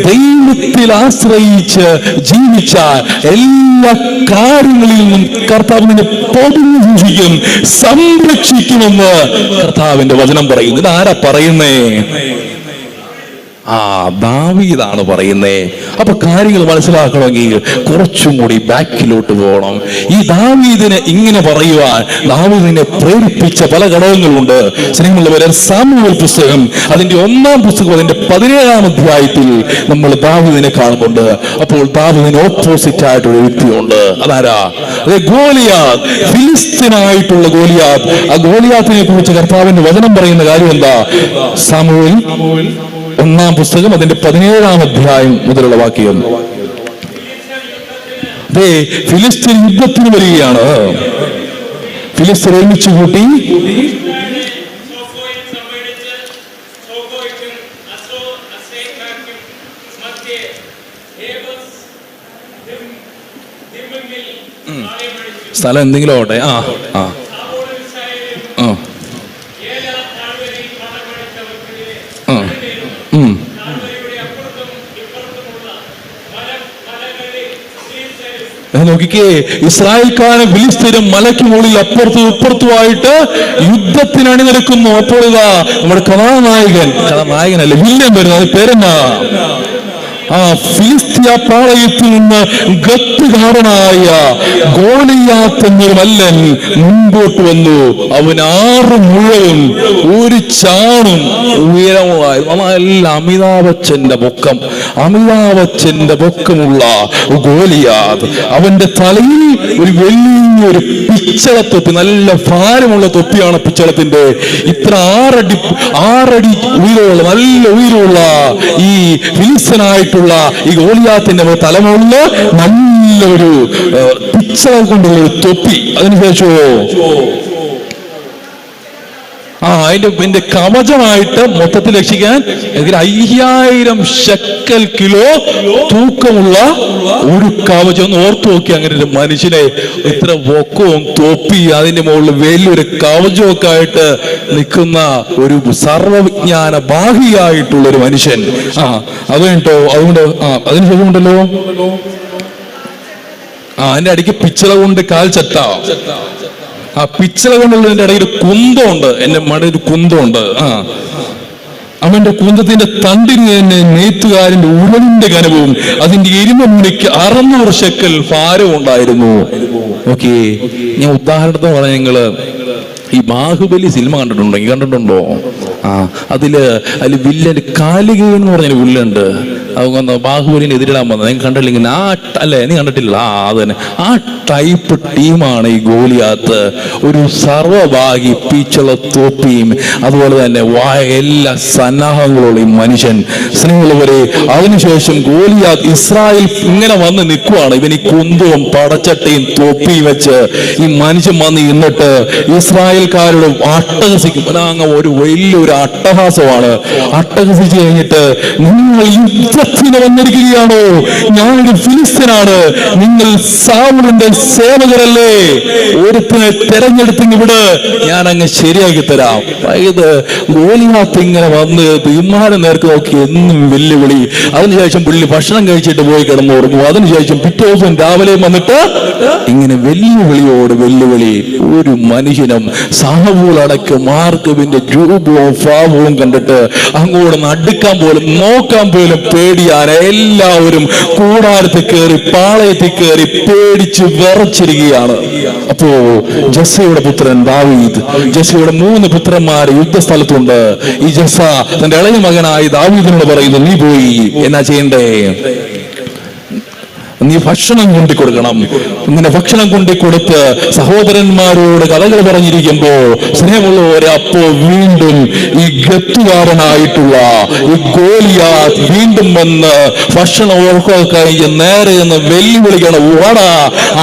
ദൈവത്തിൽ ആശ്രയിച്ച് ജീവിച്ച എല്ലാ കാര്യങ്ങളിൽ നിന്നും കർത്താവ് നിന്നെ പൊതിഞ്ഞു സൂക്ഷിക്കും, സംരക്ഷിക്കുമെന്ന് കർത്താവിന്റെ വചനം പറയുന്നു. ഇതാരാ പറയുന്നേ? ദാവീദാണ് പറയുന്നേ. അപ്പൊ കാര്യങ്ങൾ മനസ്സിലാക്കണമെങ്കിൽ കുറച്ചും കൂടി ബാക്കിലോട്ട് പോകണം. ഈ ദാവീദിനെ ഇങ്ങനെ പറയുവാൻ ദാവീദിനെ പ്രേരിപ്പിച്ച പല ഘടകങ്ങളുണ്ട്. സ്നേഹമുള്ളവരെ, സാമുവേൽ പുസ്തകം അതിന്റെ 1-ാം പുസ്തകം അതിന്റെ 17-ാം അധ്യായത്തിൽ നമ്മൾ ദാവീദിനെ കാണുന്നുണ്ട്. അപ്പോൾ ദാവീദിന് ഓപ്പോസിറ്റ് ആയിട്ടൊരു വ്യക്തിയുണ്ട്. അതാരാ? ഗോലിയാത്ത്, ഫിലിസ്തീനായിട്ടുള്ള ഗോലിയാത്ത്. ആ ഗോലിയാത്തിനെ കുറിച്ച് കർത്താവിന്റെ വചനം പറയുന്ന കാര്യം എന്താ? സാമുവേൽ 1-ാം പുസ്തകം അതിന്റെ 17-ാം അധ്യായം മുതലുള്ള വാക്യം. ഫിലിസ്തീൻ യുദ്ധത്തിന് വരികയാണ്. ഫിലിസ്തീൻ ഒരുമിച്ച് കൂട്ടി സ്ഥലം എന്തെങ്കിലും ആവട്ടെ. നോക്കിക്കേ, ഇസ്രായേൽക്കാരെ ഫിലിസ്തീനും മലയ്ക്ക് മുകളിൽ അപ്പുറത്തും ഇപ്പുറത്തുമായിട്ട് യുദ്ധത്തിന് അണിനിരക്കുന്നു. അപ്പോൾ ഇതാ നമ്മുടെ കഥാനായകനല്ല, വില്യം വരുന്നത്. അത് പേരെന്നാ? ഫിലിസ്തീയ പാളയത്തിൽ നിന്ന് ഗത്തുകാരനായ ഗോലിയാത്ത് എന്നൊരു മല്ലൻ മുൻപോട്ട് വന്നു. അവൻ 6 മുഴവും 1 ചാണും ഉയരമുള്ളായി. നല്ല അമിതാഭച്ചന്റെ പൊക്കമുള്ള ഗോലിയാത്ത്. അവന്റെ തലയിൽ ഒരു വലിയൊരു പിച്ചള തൊപ്പി, നല്ല ഭാരമുള്ള തൊപ്പിയാണ് പിച്ചളത്തിന്റെ. ഇത്ര 6 അടി ഉയരമുള്ള, നല്ല ഉയരമുള്ള ഈ ഫിലിസ്തീനായിട്ട് ഈ ഗോലിയാത്തിന്റെ തലമുള്ള നല്ലൊരു പിച്ചള കൊണ്ടുള്ള ഒരു തൊപ്പി. അതിനുശേഷമോ അതിന്റെ കവചമായിട്ട് മൊത്തത്തിൽ രക്ഷിക്കാൻ 5000 ശക്കൽ കിലോ തൂക്കമുള്ള ഒരു കവചം. ഒന്ന് ഓർത്തു നോക്കി, അങ്ങനെ ഒരു മനുഷ്യനെ ഇത്ര പൊക്കവും തൊപ്പി, അതിന്റെ മുകളിൽ വലിയൊരു കവചമൊക്കെ ആയിട്ട് നിൽക്കുന്ന ഒരു സർവവിജ്ഞാന ബാഹിയായിട്ടുള്ള ഒരു മനുഷ്യൻ. അത് കേട്ടോ. അതുകൊണ്ട് അതിനുശേഷം ഉണ്ടല്ലോ അതിന്റെ അടിക്ക് പിച്ചള കൊണ്ട് കാൽച്ചട്ട. ആ പിച്ചള കൊണ്ടുള്ളതിന്റെ ഇടയിൽ കുന്തമുണ്ട്. എന്റെ മടയിൽ ഒരു കുന്തമുണ്ട്. അവന്റെ കുന്തത്തിന്റെ തണ്ടിന് തന്നെ നെയ്ത്തുകാരന്റെ ഉരലിന്റെ കനവും അതിന്റെ ഇരുമ്പുണിക്ക് 600 ശക്കൽ ഭാരവും ഉണ്ടായിരുന്നു. ഓക്കെ, ഞാൻ ഉദാഹരണത്തിന് പറഞ്ഞ, നിങ്ങള് ഈ ബാഹുബലി സിനിമ കണ്ടിട്ടുണ്ടോ? അതില് വില്ലൻ കാലികൻ എന്ന് പറഞ്ഞൊരു വില്ലുണ്ട്. അത് ബാഹുബലിനെ എതിരിടാൻ വന്നത് നിങ്ങൾ കണ്ടില്ലെങ്കിൽ അല്ലേ? നീ കണ്ടിട്ടില്ല? അത് തന്നെ. ആ ടൈപ്പ് ടീമാണ് ഈ ഗോലിയാത്ത്. ഒരു സർവഭാഗി പിച്ചള തോപ്പിയും അതുപോലെ തന്നെ എല്ലാ സന്നാഹങ്ങളുള്ള ഈ മനുഷ്യൻ. സ്നേഹമുള്ളവരെ, അതിനുശേഷം ഗോലിയാത്ത് ഇസ്രായേൽ ഇങ്ങനെ വന്ന് നിൽക്കുവാണ്. ഇവൻ ഈ കുന്തവും പടച്ചട്ടയും തോപ്പിയും വെച്ച് ഈ മനുഷ്യൻ വന്ന് നിന്നിട്ട് ഇസ്രായേൽക്കാരോട് അട്ടഹസിക്കും. ഒരു വലിയൊരു അട്ടഹാസമാണ്. അട്ടഹസിച്ച് കഴിഞ്ഞിട്ട്, നിങ്ങൾ യുദ്ധത്തിന് വന്നിരിക്കുകയാണോ? ഞാനൊരു ഫിലിസ്തീനാണ്, നിങ്ങൾ സാവൂളിന്റെ സേവകരല്ലേ? ഒരുത്തിനെ തെരഞ്ഞെടുത്തെങ്കിൽ ഇവിടെ ഞാൻ അങ്ങ് ശരിയാക്കി തരാം. ഇത് ഗോലിയാത്ത് ഇങ്ങനെ വന്ന് തീരുമാനം നേർക്ക് നോക്കി എന്നും വെല്ലുവിളി. അതിനുശേഷം പുള്ളി ഭക്ഷണം കഴിച്ചിട്ട് പോയി കിടന്നുറങ്ങും. അതിനുശേഷം പിറ്റേ ദിവസം രാവിലെ വന്നിട്ട് ഇങ്ങനെ വെല്ലുവിളിയോട് വെല്ലുവിളി. ഒരു മനുഷ്യനും സാവൂളടക്കം മാർക്കവിന്റെ രൂപവും ഭാവവും കണ്ടിട്ട് അങ്ങോട്ട് അടുക്കാൻ പോലും നോക്കാൻ പോലും പേടിയാണ്. എല്ലാവരും കൂടാരത്തിൽ കയറി പാളയത്തിൽ കയറി പേടിച്ച് വിറച്ചിരിക്കുകയാണ്. അപ്പോ ജസ്സയുടെ പുത്രൻ ദാവീദ്, ജസ്സയുടെ 3 പുത്രന്മാര് യുദ്ധസ്ഥലത്തുണ്ട്. ഈ ജസ്സ തന്റെ ഇളയ മകനായി ദാവീദിനോട് പറയുന്നു, നീ പോയി എന്നാ ചെയ്യണ്ടേ? നീ ഭക്ഷണം കൊണ്ടിക്കൊടുക്കണം. ഇങ്ങനെ ഭക്ഷണം കൊണ്ടിക്കൊടുത്ത് സഹോദരന്മാരോട് കഥകൾ പറഞ്ഞിരിക്കുമ്പോ സ്നേഹമുള്ളവരെ, അപ്പോ വീണ്ടും ഈ ഗത്തുകാരനായിട്ടുള്ള ഈ ഗോലിയാത്ത് വീണ്ടും വന്ന് ഭക്ഷണം ഓർക്കൊക്കെ കഴിഞ്ഞ് നേരെ എന്ന് വെല്ലുവിളിക്കണം. ഓടാ,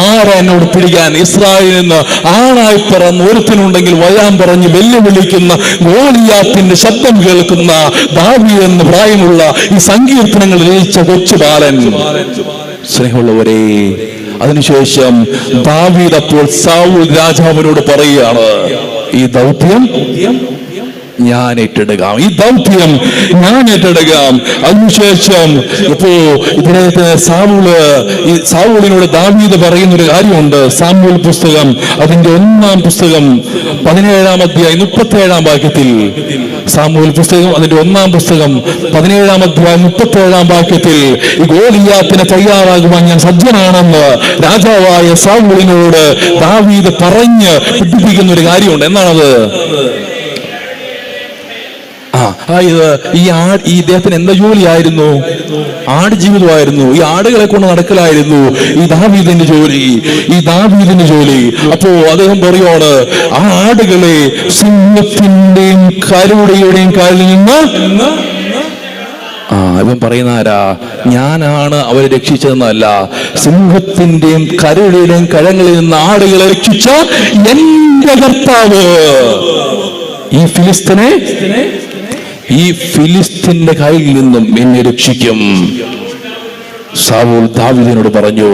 ആരാ എന്നോട് പിടിക്കാൻ? ഇസ്രായേലിൽ നിന്ന് ആണായി പറന്ന് ഒരുത്തനുണ്ടെങ്കിൽ വരാൻ പറഞ്ഞ് വെല്ലുവിളിക്കുന്ന ഗോലിയാത്തിന്റെ ശബ്ദം കേൾക്കുന്ന ദാവീദ് എന്ന് പ്രായമുള്ള ഈ സങ്കീർത്തനങ്ങൾ രചിച്ച കൊച്ചു ബാലൻ. സ്നേഹമുള്ളവരെ, അതിനുശേഷം ദാവീദ് അപ്പോൾ സൗൽ രാജാവിനോട് പറയുകയാണ്, ഈ ദൗത്യം ഞാൻ ഏറ്റെടുക്കാം, ഈ ദൗത്യം ഞാൻ ഏറ്റെടുക്കാം. അതിനുശേഷം ഇപ്പോ ഇതിനകത്ത് സാവൂളിനോട് ദാവീദ് പറയുന്നൊരു കാര്യമുണ്ട്. സാമുവേൽ പുസ്തകം അതിന്റെ 1-ാം പുസ്തകം 17-ാം അധ്യായം 37-ാം വാക്യത്തിൽ, സാമുവേൽ പുസ്തകം അതിന്റെ 1-ാം പുസ്തകം 17-ാം അധ്യായം 37-ാം വാക്യത്തിൽ, ഈ ഗോലിയാത്തിനെ തയ്യാറാകുവാൻ ഞാൻ സജ്ജനാണെന്ന് രാജാവായ സാവൂളിനോട് ദാവീദ് പറഞ്ഞ് പഠിപ്പിക്കുന്ന ഒരു കാര്യമുണ്ട്. എന്നാണത്? ഈ ഇദ്ദേഹത്തിന് എന്താ ജോലിയായിരുന്നു? ആട് ജീവിതമായിരുന്നു. ഈ ആടുകളെ കൊണ്ട് നടക്കലായിരുന്നു ഈ ദാവീദിന്റെ ജോലി. അപ്പോ അദ്ദേഹം പറയുവാണ്, ആ ആടുകളെ സിംഹത്തിന്റെയും കരടിയുടെയും കാലിൽ നിന്ന് ഇവൻ പറയുന്ന ആരാ? ഞാനാണ് അവരെ രക്ഷിച്ചതെന്നല്ല, സിംഹത്തിന്റെയും കരടിയുടെയും കഴങ്ങളിൽ നിന്ന് ആടുകളെ രക്ഷിച്ച എന്റെ കർത്താവ് ഈ ഫിലിസ്തീന്റെ കയ്യിൽ നിന്നും എന്നെ രക്ഷിക്കും. സാവൂൾ ദാവീദിനോട് പറഞ്ഞു,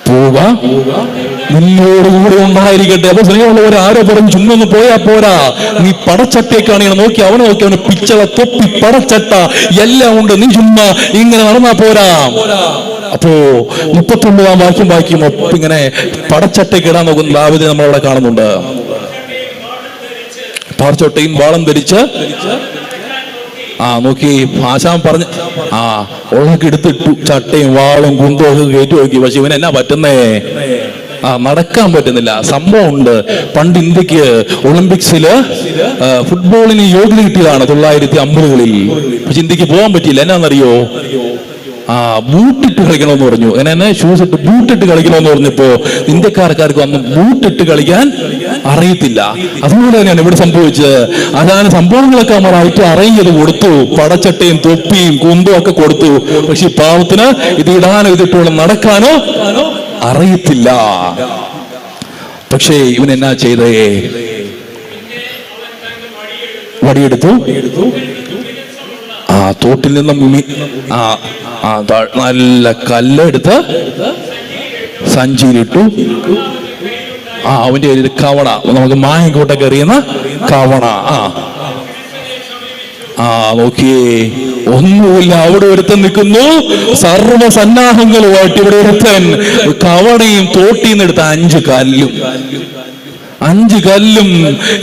പോക, നിന്നോടുകൂടെ ഉണ്ടായിരിക്കട്ടെ. അപ്പൊ സ്നേഹമുള്ളവർ ആരോ പറഞ്ഞു, ചുമ്മാ പോയാ പോരാ, നീ പടച്ചട്ടേക്കാണ് നോക്കി അവനെ പിച്ചള തൊപ്പി പടച്ചട്ട എല്ലാം ഉണ്ട്, നീ ചുമ്മാ ഇങ്ങനെ നടന്നാ പോരാ. അപ്പോ 39-ാം വാക്യം ഇങ്ങനെ പടച്ചട്ടയ്ക്ക് ഇടാൻ നോക്കുന്ന ദാവീദിനെ നമ്മളവിടെ കാണുന്നുണ്ട്. പാർച്ചോട്ടയും വാളം ധരിച്ച് നോക്കി ആശാൻ പറഞ്ഞ് ഉള്ളൊക്കെ എടുത്തിട്ടു, ചട്ടയും വാളും കുന്തവും ഒക്കെ കയറ്റി നോക്കി. പക്ഷെ ഇവൻ എന്നാ പറ്റുന്നേ? നടക്കാൻ പറ്റുന്നില്ല. സംഭവം ഉണ്ട്. പണ്ട് ഇന്ത്യക്ക് ഒളിമ്പിക്സില് ഫുട്ബോളിന് യോഗ്യത കിട്ടിയതാണ് 1950-കളിൽ. പക്ഷെ ഇന്ത്യക്ക് പോകാൻ പറ്റിയില്ല. എന്നാന്നറിയോ? ബൂട്ടിട്ട് കളിക്കണമെന്ന് പറഞ്ഞു. അങ്ങനെ ഷൂസ് ഇട്ട് ബൂട്ടിട്ട് കളിക്കണമെന്ന് പറഞ്ഞപ്പോ ഇന്ത്യക്കാർക്ക് അന്ന് ബൂട്ടിട്ട് കളിക്കാൻ അറിയത്തില്ല. അതുകൊണ്ട് തന്നെയാണ് ഇവിടെ സംഭവിച്ചത്. അതാണ് സംഭവങ്ങളൊക്കെ നമ്മൾ ആയിട്ട് അറേഞ്ച് ചെയ്ത് കൊടുത്തു. പടച്ചട്ടയും തൊപ്പിയും കുന്തും ഒക്കെ കൊടുത്തു. പക്ഷെ ഈ പാവത്തിന് ഇത് ഇടാനോ ഇതിട്ടുള്ള നടക്കാനോ അറിയത്തില്ല. പക്ഷേ ഇവൻ എന്നാ ചെയ്തേ? വടിയെടുത്തു, തോട്ടിൽ നിന്നും നല്ല കല്ലെടുത്ത് സഞ്ചിയിലിട്ടു. അവന്റെ ഒരു കവണ, നമുക്ക് മായങ്കോട്ടൊക്കെ എറിയുന്ന കവണ. നോക്കിയേ, ഒന്നുമില്ല. അവിടെ ഒരുത്തൻ നിൽക്കുന്നു, സർവസന്നാഹങ്ങളുമായിട്ട്. ഇവിടെ ഒരുത്തൻ കവണയും തോട്ടിന്ന് എടുത്ത 5 കല്ലും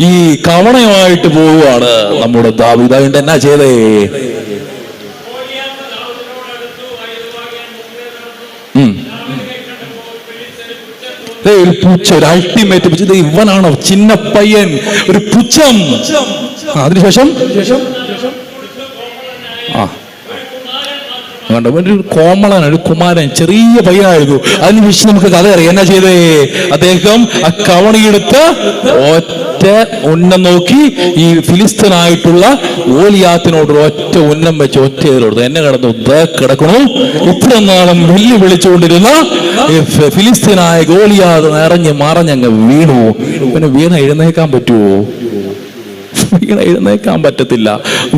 ഈ കവണയുമായിട്ട് പോവുകയാണ് നമ്മുടെ ദാവീദ്. അതുകൊണ്ട് എന്നാ ചെയ്തേ? ഒരു പുച്ഛം, ഒരു അൾട്ടിമേറ്റ് പുച്ഛം. ഇവനാണോ ചിന്ന പയ്യൻ? ഒരു പുച്ഛം. അതിനുശേഷം ഒരു കോമളൻ, ഒരു കുമാരൻ, ചെറിയ പയ്യനായിരുന്നു. അതിനുശേഷം നമുക്ക് കഥ അറിയാം. എന്നാ ചെയ്തേ? അദ്ദേഹം ആ കവണിയെടുത്ത് ഒറ്റ ഉന്നം നോക്കി ഈ ഫിലിസ്തീനായിട്ടുള്ള ഗോലിയാത്തിനോട് ഒറ്റ ഉന്നം വെച്ച് ഒറ്റ എതിരോട് എന്നെ കിടക്കണു. ഇത്ര നാളും വെല്ലുവിളിച്ചുകൊണ്ടിരുന്ന ഫിലിസ്തീനായ ഗോലിയാത്ത് നിറഞ്ഞ് മറഞ്ഞങ്ങ് വീണു. പിന്നെ വീണ എഴുന്നേക്കാൻ പറ്റുമോ? എഴുന്നേക്കാൻ പറ്റത്തില്ല.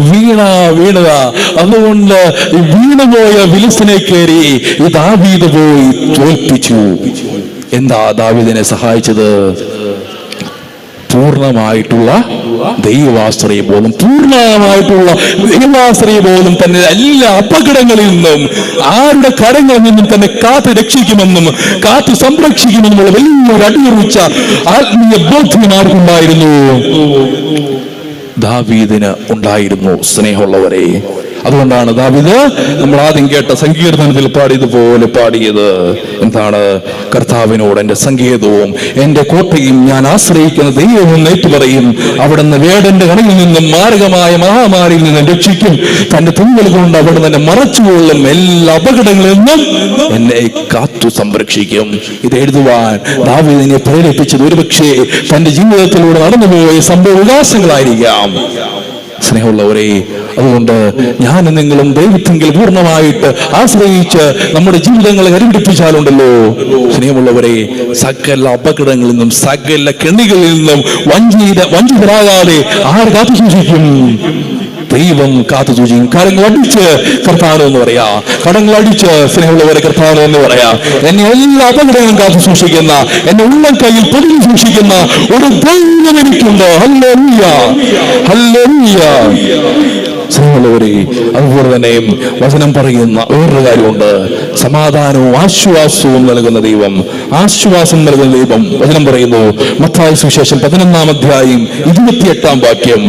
വീണതാ. അതുകൊണ്ട് വീണുപോയ ഫിലിസ്തീനെ കയറി ഈ ദാവീദ് പോയി തോൽപ്പിച്ചു. എന്താ ദാവീദിനെ സഹായിച്ചത്? പൂർണ്ണമായിട്ടുള്ള ദൈവാശ്രയബോധം. തന്നെ എല്ലാ അപകടങ്ങളിൽ നിന്നും ആരുടെ കരങ്ങളിൽ നിന്നും തന്നെ കാത്തു രക്ഷിക്കുമെന്നും കാത്തു സംരക്ഷിക്കുമെന്നുള്ള വലിയൊരു അടിയുറച്ച ആത്മീയ ബോധ്യം ആർക്കുണ്ടായിരുന്നു? ദാവീദിന് ഉണ്ടായിരുന്നു. സ്നേഹമുള്ളവരെ, അതുകൊണ്ടാണ് ദാവീദ് നമ്മൾ ആദ്യം കേട്ട സങ്കീർത്തനത്തിൽ പാടിയതുപോലെ പാടിയത്. എന്താണ്? കർത്താവിനോട് എന്റെ സങ്കേതവും എന്റെ കോട്ടയും ഞാൻ ആശ്രയിക്കുന്ന ദൈവവും ഏറ്റുപറയും. അവിടുന്ന് വേടന്റെ കണിയിൽ നിന്നും മാരകമായ മഹാമാരിയിൽ നിന്നും രക്ഷിക്കും. തന്റെ തുമ്പൽ കൊണ്ട് അവിടുന്ന് എന്നെ മറച്ചുകൊള്ളും. എല്ലാ അപകടങ്ങളിൽ നിന്നും എന്നെ കാത്തു സംരക്ഷിക്കും. ഇത് എഴുതുവാൻ ദാവീദിനെ പ്രേരിപ്പിച്ചത് ഒരുപക്ഷെ തന്റെ ജീവിതത്തിലൂടെ നടന്നുപോയ സംഭവ വികാസങ്ങളായിരിക്കാം. സ്നേഹമുള്ളവരെ, അതുകൊണ്ട് ഞാൻ നിങ്ങളും ദൈവത്തെങ്കിൽ പൂർണ്ണമായിട്ട് ആശ്രയിച്ച് നമ്മുടെ ജീവിതങ്ങളെ കരുപിടിപ്പിച്ചാലുണ്ടല്ലോ, സ്നേഹമുള്ളവരെ, സകല അപകടങ്ങളിൽ നിന്നും സകല കെണികളിൽ നിന്നും വഞ്ചിതരാകാതെ ആര് കാത്തു സൂക്ഷിക്കും? ദൈവം കാത്തു സൂക്ഷിക്കും. കരങ്ങൾ അടിച്ച് കർത്താവ് എന്ന് പറയാ, കടങ്ങൾ അടിച്ച് സ്നേഹമുള്ളവരെ കർത്താവ് എന്ന് പറയാ. എന്നെ എല്ലാ അപകടങ്ങളും കാത്തു സൂക്ഷിക്കുന്ന, എന്നെ ഉള്ളം കയ്യിൽ പൊതിഞ്ഞു സൂക്ഷിക്കുന്ന ഒരു ദൈവം എനിക്കുണ്ട്. Hallelujah, hallelujah. സ്നേഹമുള്ളവരെ, അതുപോലെ തന്നെ വചനം പറയുന്ന വേറൊരു കാര്യമുണ്ട്. സമാധാനവും ആശ്വാസവും നൽകുന്ന ദൈവം, ആശ്വാസം നൽകുന്ന ദൈവം. വചനം പറയുന്നു മത്തായി സുവിശേഷം 11-ാം അധ്യായം 28-ാം വാക്യം.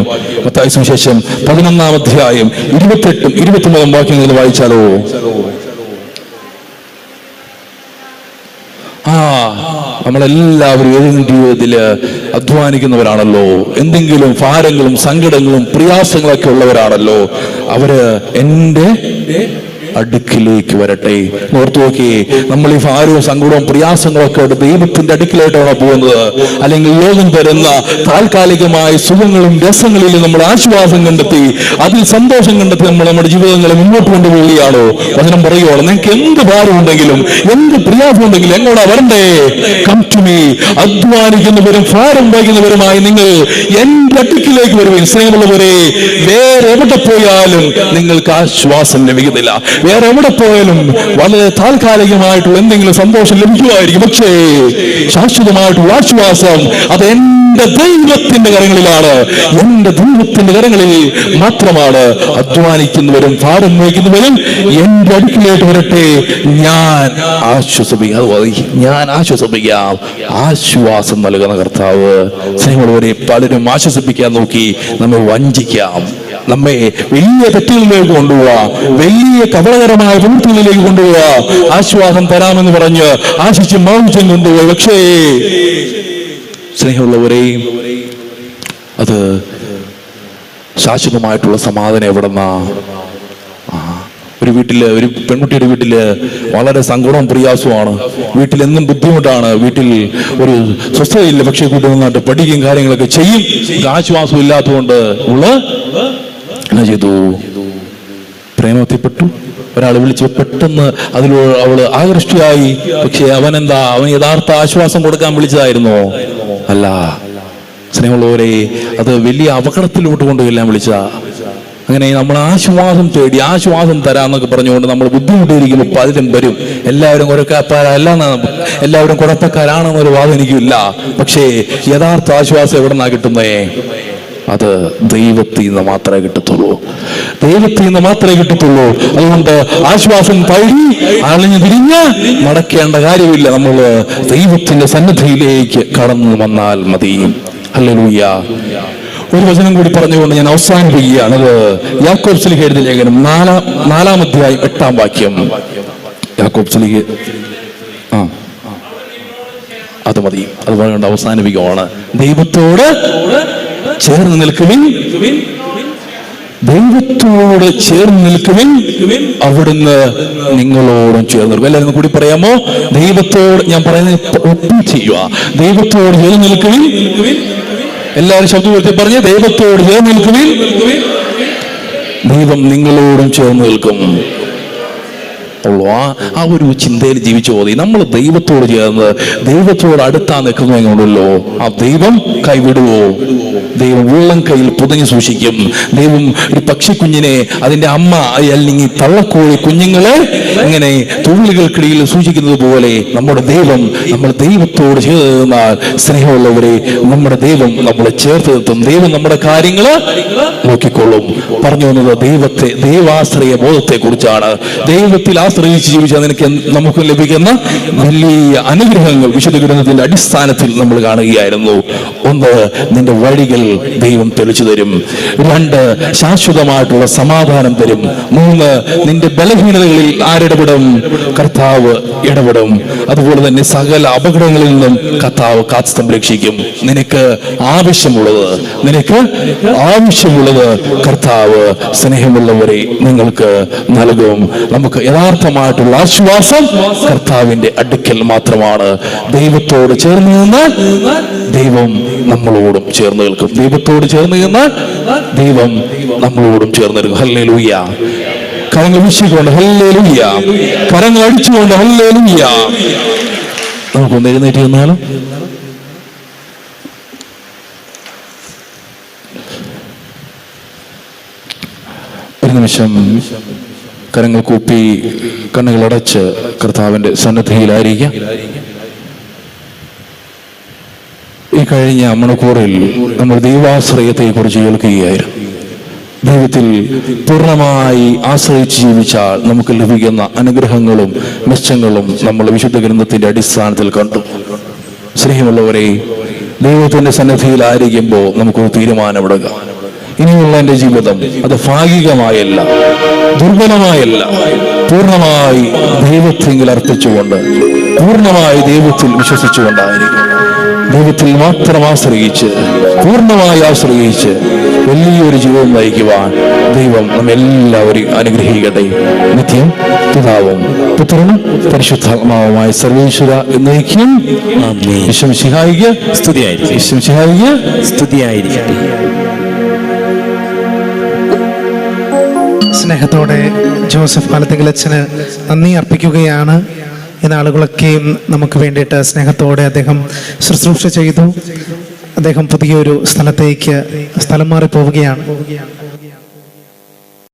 മത്തായി സുവിശേഷം 11-ാം അധ്യായം 28-ഉം 29-ഉം വാക്യങ്ങൾ വായിച്ചാലോ? നമ്മളെല്ലാവരും ഏതെങ്കിലും ജീവിതത്തിൽ അധ്വാനിക്കുന്നവരാണല്ലോ, എന്തെങ്കിലും ഭാരങ്ങളും സങ്കടങ്ങളും പ്രയാസങ്ങളൊക്കെ ഉള്ളവരാണല്ലോ. അവര് എൻ്റെ അടുക്കിലേക്ക് വരട്ടെ. ഓർത്തു നോക്കിയേ, നമ്മൾ ഈ ഭാരവും സങ്കടവും പ്രയാസങ്ങളൊക്കെ ദൈവത്തിന്റെ അടുക്കിലായിട്ടാണോ പോകുന്നത്? അല്ലെങ്കിൽ ലോകം തരുന്ന താൽക്കാലികമായ സുഖങ്ങളും രസങ്ങളിലും നമ്മൾ ആശ്വാസം കണ്ടെത്തി അതിൽ സന്തോഷം കണ്ടെത്തി നമ്മൾ നമ്മുടെ ജീവിതങ്ങളെ മുന്നോട്ട് കൊണ്ടുപോവുകയാണോ? വചനം പറയുകയാണ്, നിങ്ങൾക്ക് എന്ത് ഭാരമുണ്ടെങ്കിലും എന്ത് പ്രയാസമുണ്ടെങ്കിലും എങ്ങോട്ടാ വരണ്ടേ? Come to me. അധ്വാനിക്കുന്നവരും ഭാരം വഹിക്കുന്നവരുമായി നിങ്ങൾ എന്റെ അടുക്കിലേക്ക് വരുവീൻ. സ്നേഹമുള്ളവരെ, വേറെ എവിടെ പോയാലും നിങ്ങൾക്ക് ആശ്വാസം ലഭിക്കുന്നില്ല. വേറെ എവിടെ പോയാലും വളരെ താൽക്കാലികമായിട്ടുള്ള എന്തെങ്കിലും സന്തോഷം ലഭിക്കുമായിരിക്കും. പക്ഷേ ശാശ്വതമായിട്ടുള്ള ആശ്വാസം അത് എന്റെ ദൈവത്തിന്റെ കരങ്ങളിലാണ്. എന്റെ ദൈവത്തിന്റെ കരങ്ങളിൽ മാത്രമാണ്. അധ്വാനിക്കുന്നവരും ഭാരം വഹിക്കുന്നവരും എന്റെ അടുക്കിലേക്ക് വരട്ടെ, ഞാൻ ആശ്വസിപ്പിക്കാം. ഞാൻ ആശ്വസിപ്പിക്കാം. ആശ്വാസം നൽകുന്ന കർത്താവ്. സ്നേഹമുള്ളവരെ, പലരും ആശ്വസിപ്പിക്കാൻ നോക്കി നമ്മെ വഞ്ചിക്കാം, നമ്മെ വലിയ തെറ്റുകളിലേക്ക് കൊണ്ടുപോവാ, വലിയ കപടകരമായ പ്രവൃത്തികളിലേക്ക് കൊണ്ടുപോവാ. ആശ്വാസം തരാമെന്ന് പറഞ്ഞ് ആശിച്ചും മോഹിച്ചും കൊണ്ടുപോയി. പക്ഷേ സ്നേഹമുള്ളവരെയും അത് ശാശ്വതമായിട്ടുള്ള സമാധാനം എവിടെന്നാ? ഒരു വീട്ടില്, ഒരു പെൺകുട്ടിയുടെ വീട്ടില് വളരെ സങ്കടവും പ്രയാസവുമാണ്. വീട്ടിലെന്നും ബുദ്ധിമുട്ടാണ്, വീട്ടിൽ ഒരു സ്വസ്ഥതയില്ല. പക്ഷേ കൂട്ടി നന്നായിട്ട് പഠിക്കും, കാര്യങ്ങളൊക്കെ ചെയ്യും. ആശ്വാസം ഇല്ലാത്തതുകൊണ്ട് എന്നാ ചെയ്തു? പ്രേമത്തിൽപ്പെട്ടു. ഒരാൾ വിളിച്ചു, പെട്ടെന്ന് അവള് ആകൃഷ്ടിയായി. പക്ഷെ അവൻ യഥാർത്ഥ ആശ്വാസം കൊടുക്കാൻ വിളിച്ചതായിരുന്നോ? അല്ല. സ്നേഹമുള്ളവരെ, അത് വലിയ അപകടത്തിലോട്ട് കൊണ്ടുവെല്ലാം വിളിച്ചതാ. അങ്ങനെ നമ്മൾ ആശ്വാസം തേടി ആശ്വാസം തരാന്നൊക്കെ പറഞ്ഞുകൊണ്ട് നമ്മൾ ബുദ്ധിമുട്ടിയിരിക്കുമ്പോൾ പലരും വരും. എല്ലാവരും എല്ലാവരും കുഴപ്പക്കാരാണെന്നൊരു വാദം എനിക്കില്ല. പക്ഷേ യഥാർത്ഥ ആശ്വാസം എവിടെ നിന്നാ കിട്ടുന്നേ? അത് ദൈവത്തിൽ നിന്ന് മാത്രമേ കിട്ടത്തുള്ളൂ. ദൈവത്തിൽ നിന്ന് മാത്രമേ കിട്ടത്തുള്ളൂ. അതുകൊണ്ട് ആശ്വാസം തേടി അളിഞ്ഞു തിരിഞ്ഞ് നടക്കേണ്ട കാര്യമില്ല. നമ്മൾ ദൈവത്തിന്റെ സന്നിധിയിലേക്ക് കടന്നു വന്നാൽ മതി. ഹല്ലേലൂയ. ഒരു വചനം കൂടി പറഞ്ഞുകൊണ്ട് ഞാൻ അവസാനിപ്പിക്കുകയാണ്. അത് യാക്കോബ് ശ്ലീഹ എഴുതിയ ലേഖനം 4-ാം അധ്യായം 8-ാം വാക്യം. യാക്കോബ് ശ്ലീഹ അത് മതി, അത് പറഞ്ഞുകൊണ്ട് അവസാനിപ്പിക്കുകയാണ്. ദൈവത്തോട് ചേർന്ന് നിൽക്കുവിൻ, ദൈവത്തോട് ചേർന്ന് നിൽക്കുവിൻ, അവിടുന്ന് നിങ്ങളോടും ചേർന്ന് നിൽക്കും. എല്ലാവരും കൂടി പറയാമോ? ദൈവത്തോട്, ഞാൻ പറയുന്നത് ചെയ്യുക. ദൈവത്തോട് ചേർന്ന് നിൽക്കുവിൻ. എല്ലാവരും ശബ്ദം ഉയർത്തി പറഞ്ഞ്, ദൈവത്തോട് ചേർന്ന് നിൽക്കുവിൻ, ദൈവം നിങ്ങളോടും ചേർന്ന് നിൽക്കും. ഉള്ളൂ ആ ഒരു ചിന്തയിൽ ജീവിച്ചു പോയി. നമ്മൾ ദൈവത്തോട് ചേർന്ന് ദൈവത്തോട് അടുത്താ നിൽക്കുന്നു എന്നുണ്ടല്ലോ, ആ ദൈവം കൈവിടുവോ? ദൈവം ഉള്ളം കയ്യിൽ പൊതിഞ്ഞു സൂക്ഷിക്കും. ദൈവം ഒരു പക്ഷിക്കുഞ്ഞിനെ അതിന്റെ അമ്മ അല്ലെങ്കിൽ തള്ളക്കോഴി കുഞ്ഞുങ്ങളെ ഇങ്ങനെ തുള്ളികൾക്കിടയിൽ സൂക്ഷിക്കുന്നത് പോലെ നമ്മുടെ ദൈവം, നമ്മൾ ദൈവത്തോട് ചേർന്നാൽ സ്നേഹമുള്ളവരെ, നമ്മുടെ ദൈവം നമ്മളെ ചേർത്ത് നിർത്തും. ദൈവം നമ്മുടെ കാര്യങ്ങള് നോക്കിക്കൊള്ളും. പറഞ്ഞു വന്നത് ദൈവാശ്രയ ബോധത്തെ കുറിച്ചാണ്. ദൈവത്തിൽ ആശ്രയിച്ച് ജീവിച്ചാൽ നമുക്ക് ലഭിക്കുന്ന വലിയ അനുഗ്രഹങ്ങൾ വിശുദ്ധ ഗ്രന്ഥത്തിന്റെ അടിസ്ഥാനത്തിൽ നമ്മൾ കാണുകയായിരുന്നു. ഒന്ന്, നിന്റെ വഴികൾ ദൈവം തെളിച്ചു തരും. 2, ശാശ്വതമായിട്ടുള്ള സമാധാനം തരും. 3, നിന്റെ ബലഹീനതകളിൽ ആരിടപെടും? കർത്താവ് ഇടപെടും. അതുപോലെ തന്നെ സകല അപകടങ്ങളിൽ നിന്നും കർത്താവ് കാത്ത് സംരക്ഷിക്കും. നിനക്ക് ആവശ്യമുള്ളത് കർത്താവ് സ്നേഹമുള്ളവരെ നിങ്ങൾക്ക് നൽകും. നമുക്ക് യഥാർത്ഥമായിട്ടുള്ള ആശ്വാസം കർത്താവിന്റെ അടുക്കൽ മാത്രമാണ്. ദൈവത്തോട് ചേർന്ന് നിന്നാൽ ദൈവം നമ്മളോടും ചേർന്ന് നിൽക്കും. ദൈവത്തോട് ചേർന്ന് നിന്നാൽ ദൈവം നമ്മളോടും ചേർന്ന് നിൽക്കും. ഹല്ലേലൂയ. കരങ്ങൾ വീശിക്കൊണ്ട് ഹല്ലേലൂയ, കരങ്ങൾ അടിച്ചുകൊണ്ട് ഹല്ലേലൂയ. നമുക്കൊന്ന് എഴുന്നേറ്റ് നിന്നാലും ഒരു നിമിഷം കരങ്ങൾ കൂപ്പി കണ്ണുകളടച്ച് കർത്താവിന്റെ സന്നിധിയിലായിരിക്കാം. ഈ കഴിഞ്ഞ മണിക്കൂറിൽ നമ്മൾ ദൈവാശ്രയത്തെ കുറിച്ച് കേൾക്കുകയായിരുന്നു. ദൈവത്തിൽ പൂർണ്ണമായി ആശ്രയിച്ച് ജീവിച്ചാൽ നമുക്ക് ലഭിക്കുന്ന അനുഗ്രഹങ്ങളും മെച്ചങ്ങളും നമ്മൾ വിശുദ്ധ ഗ്രന്ഥത്തിന്റെ അടിസ്ഥാനത്തിൽ കണ്ടു. സ്നേഹമുള്ളവരെ, ദൈവത്തിന്റെ സന്നിധിയിലായിരിക്കുമ്പോൾ നമുക്കൊരു തീരുമാനമെടുക്കാം. ഇനിയുള്ള എൻ്റെ ജീവിതം അത് ഭാഗികമായല്ല, ദുർബലമായല്ല, പൂർണ്ണമായി ദൈവത്തിൽ അർപ്പിച്ചുകൊണ്ട്, പൂർണ്ണമായി ദൈവത്തിൽ വിശ്വസിച്ചുകൊണ്ടായിരിക്കും. ദൈവത്തിൽ മാത്രം ആശ്രയിച്ച്, പൂർണ്ണമായി ആശ്രയിച്ച് വലിയൊരു ജീവിതം നയിക്കുവാൻ ദൈവം നമ്മെല്ലാവരെയും അനുഗ്രഹിക്കട്ടെ. നിത്യം പിതാവും പുത്രനും പരിശുദ്ധാത്മാവുമായ സർവേശ്വര എന്നേക്കും ഈശോമിശിഹായിക്ക് സ്തുതിയായിരിക്കട്ടെ. ഈശോമിശിഹായിക്ക് സ്തുതിയായിരിക്കട്ടെ. സ്നേഹത്തോടെ ജോസഫ് പാലത്തിങ്കലച്ഛന് നന്ദി അർപ്പിക്കുകയാണ്. ഈ നാളുകളൊക്കെയും നമുക്ക് വേണ്ടിയിട്ട് സ്നേഹത്തോടെ അദ്ദേഹം ശുശ്രൂഷ ചെയ്തു. അദ്ദേഹം പുതിയൊരു സ്ഥലത്തേക്ക് സ്ഥലം മാറി പോവുകയാണ്.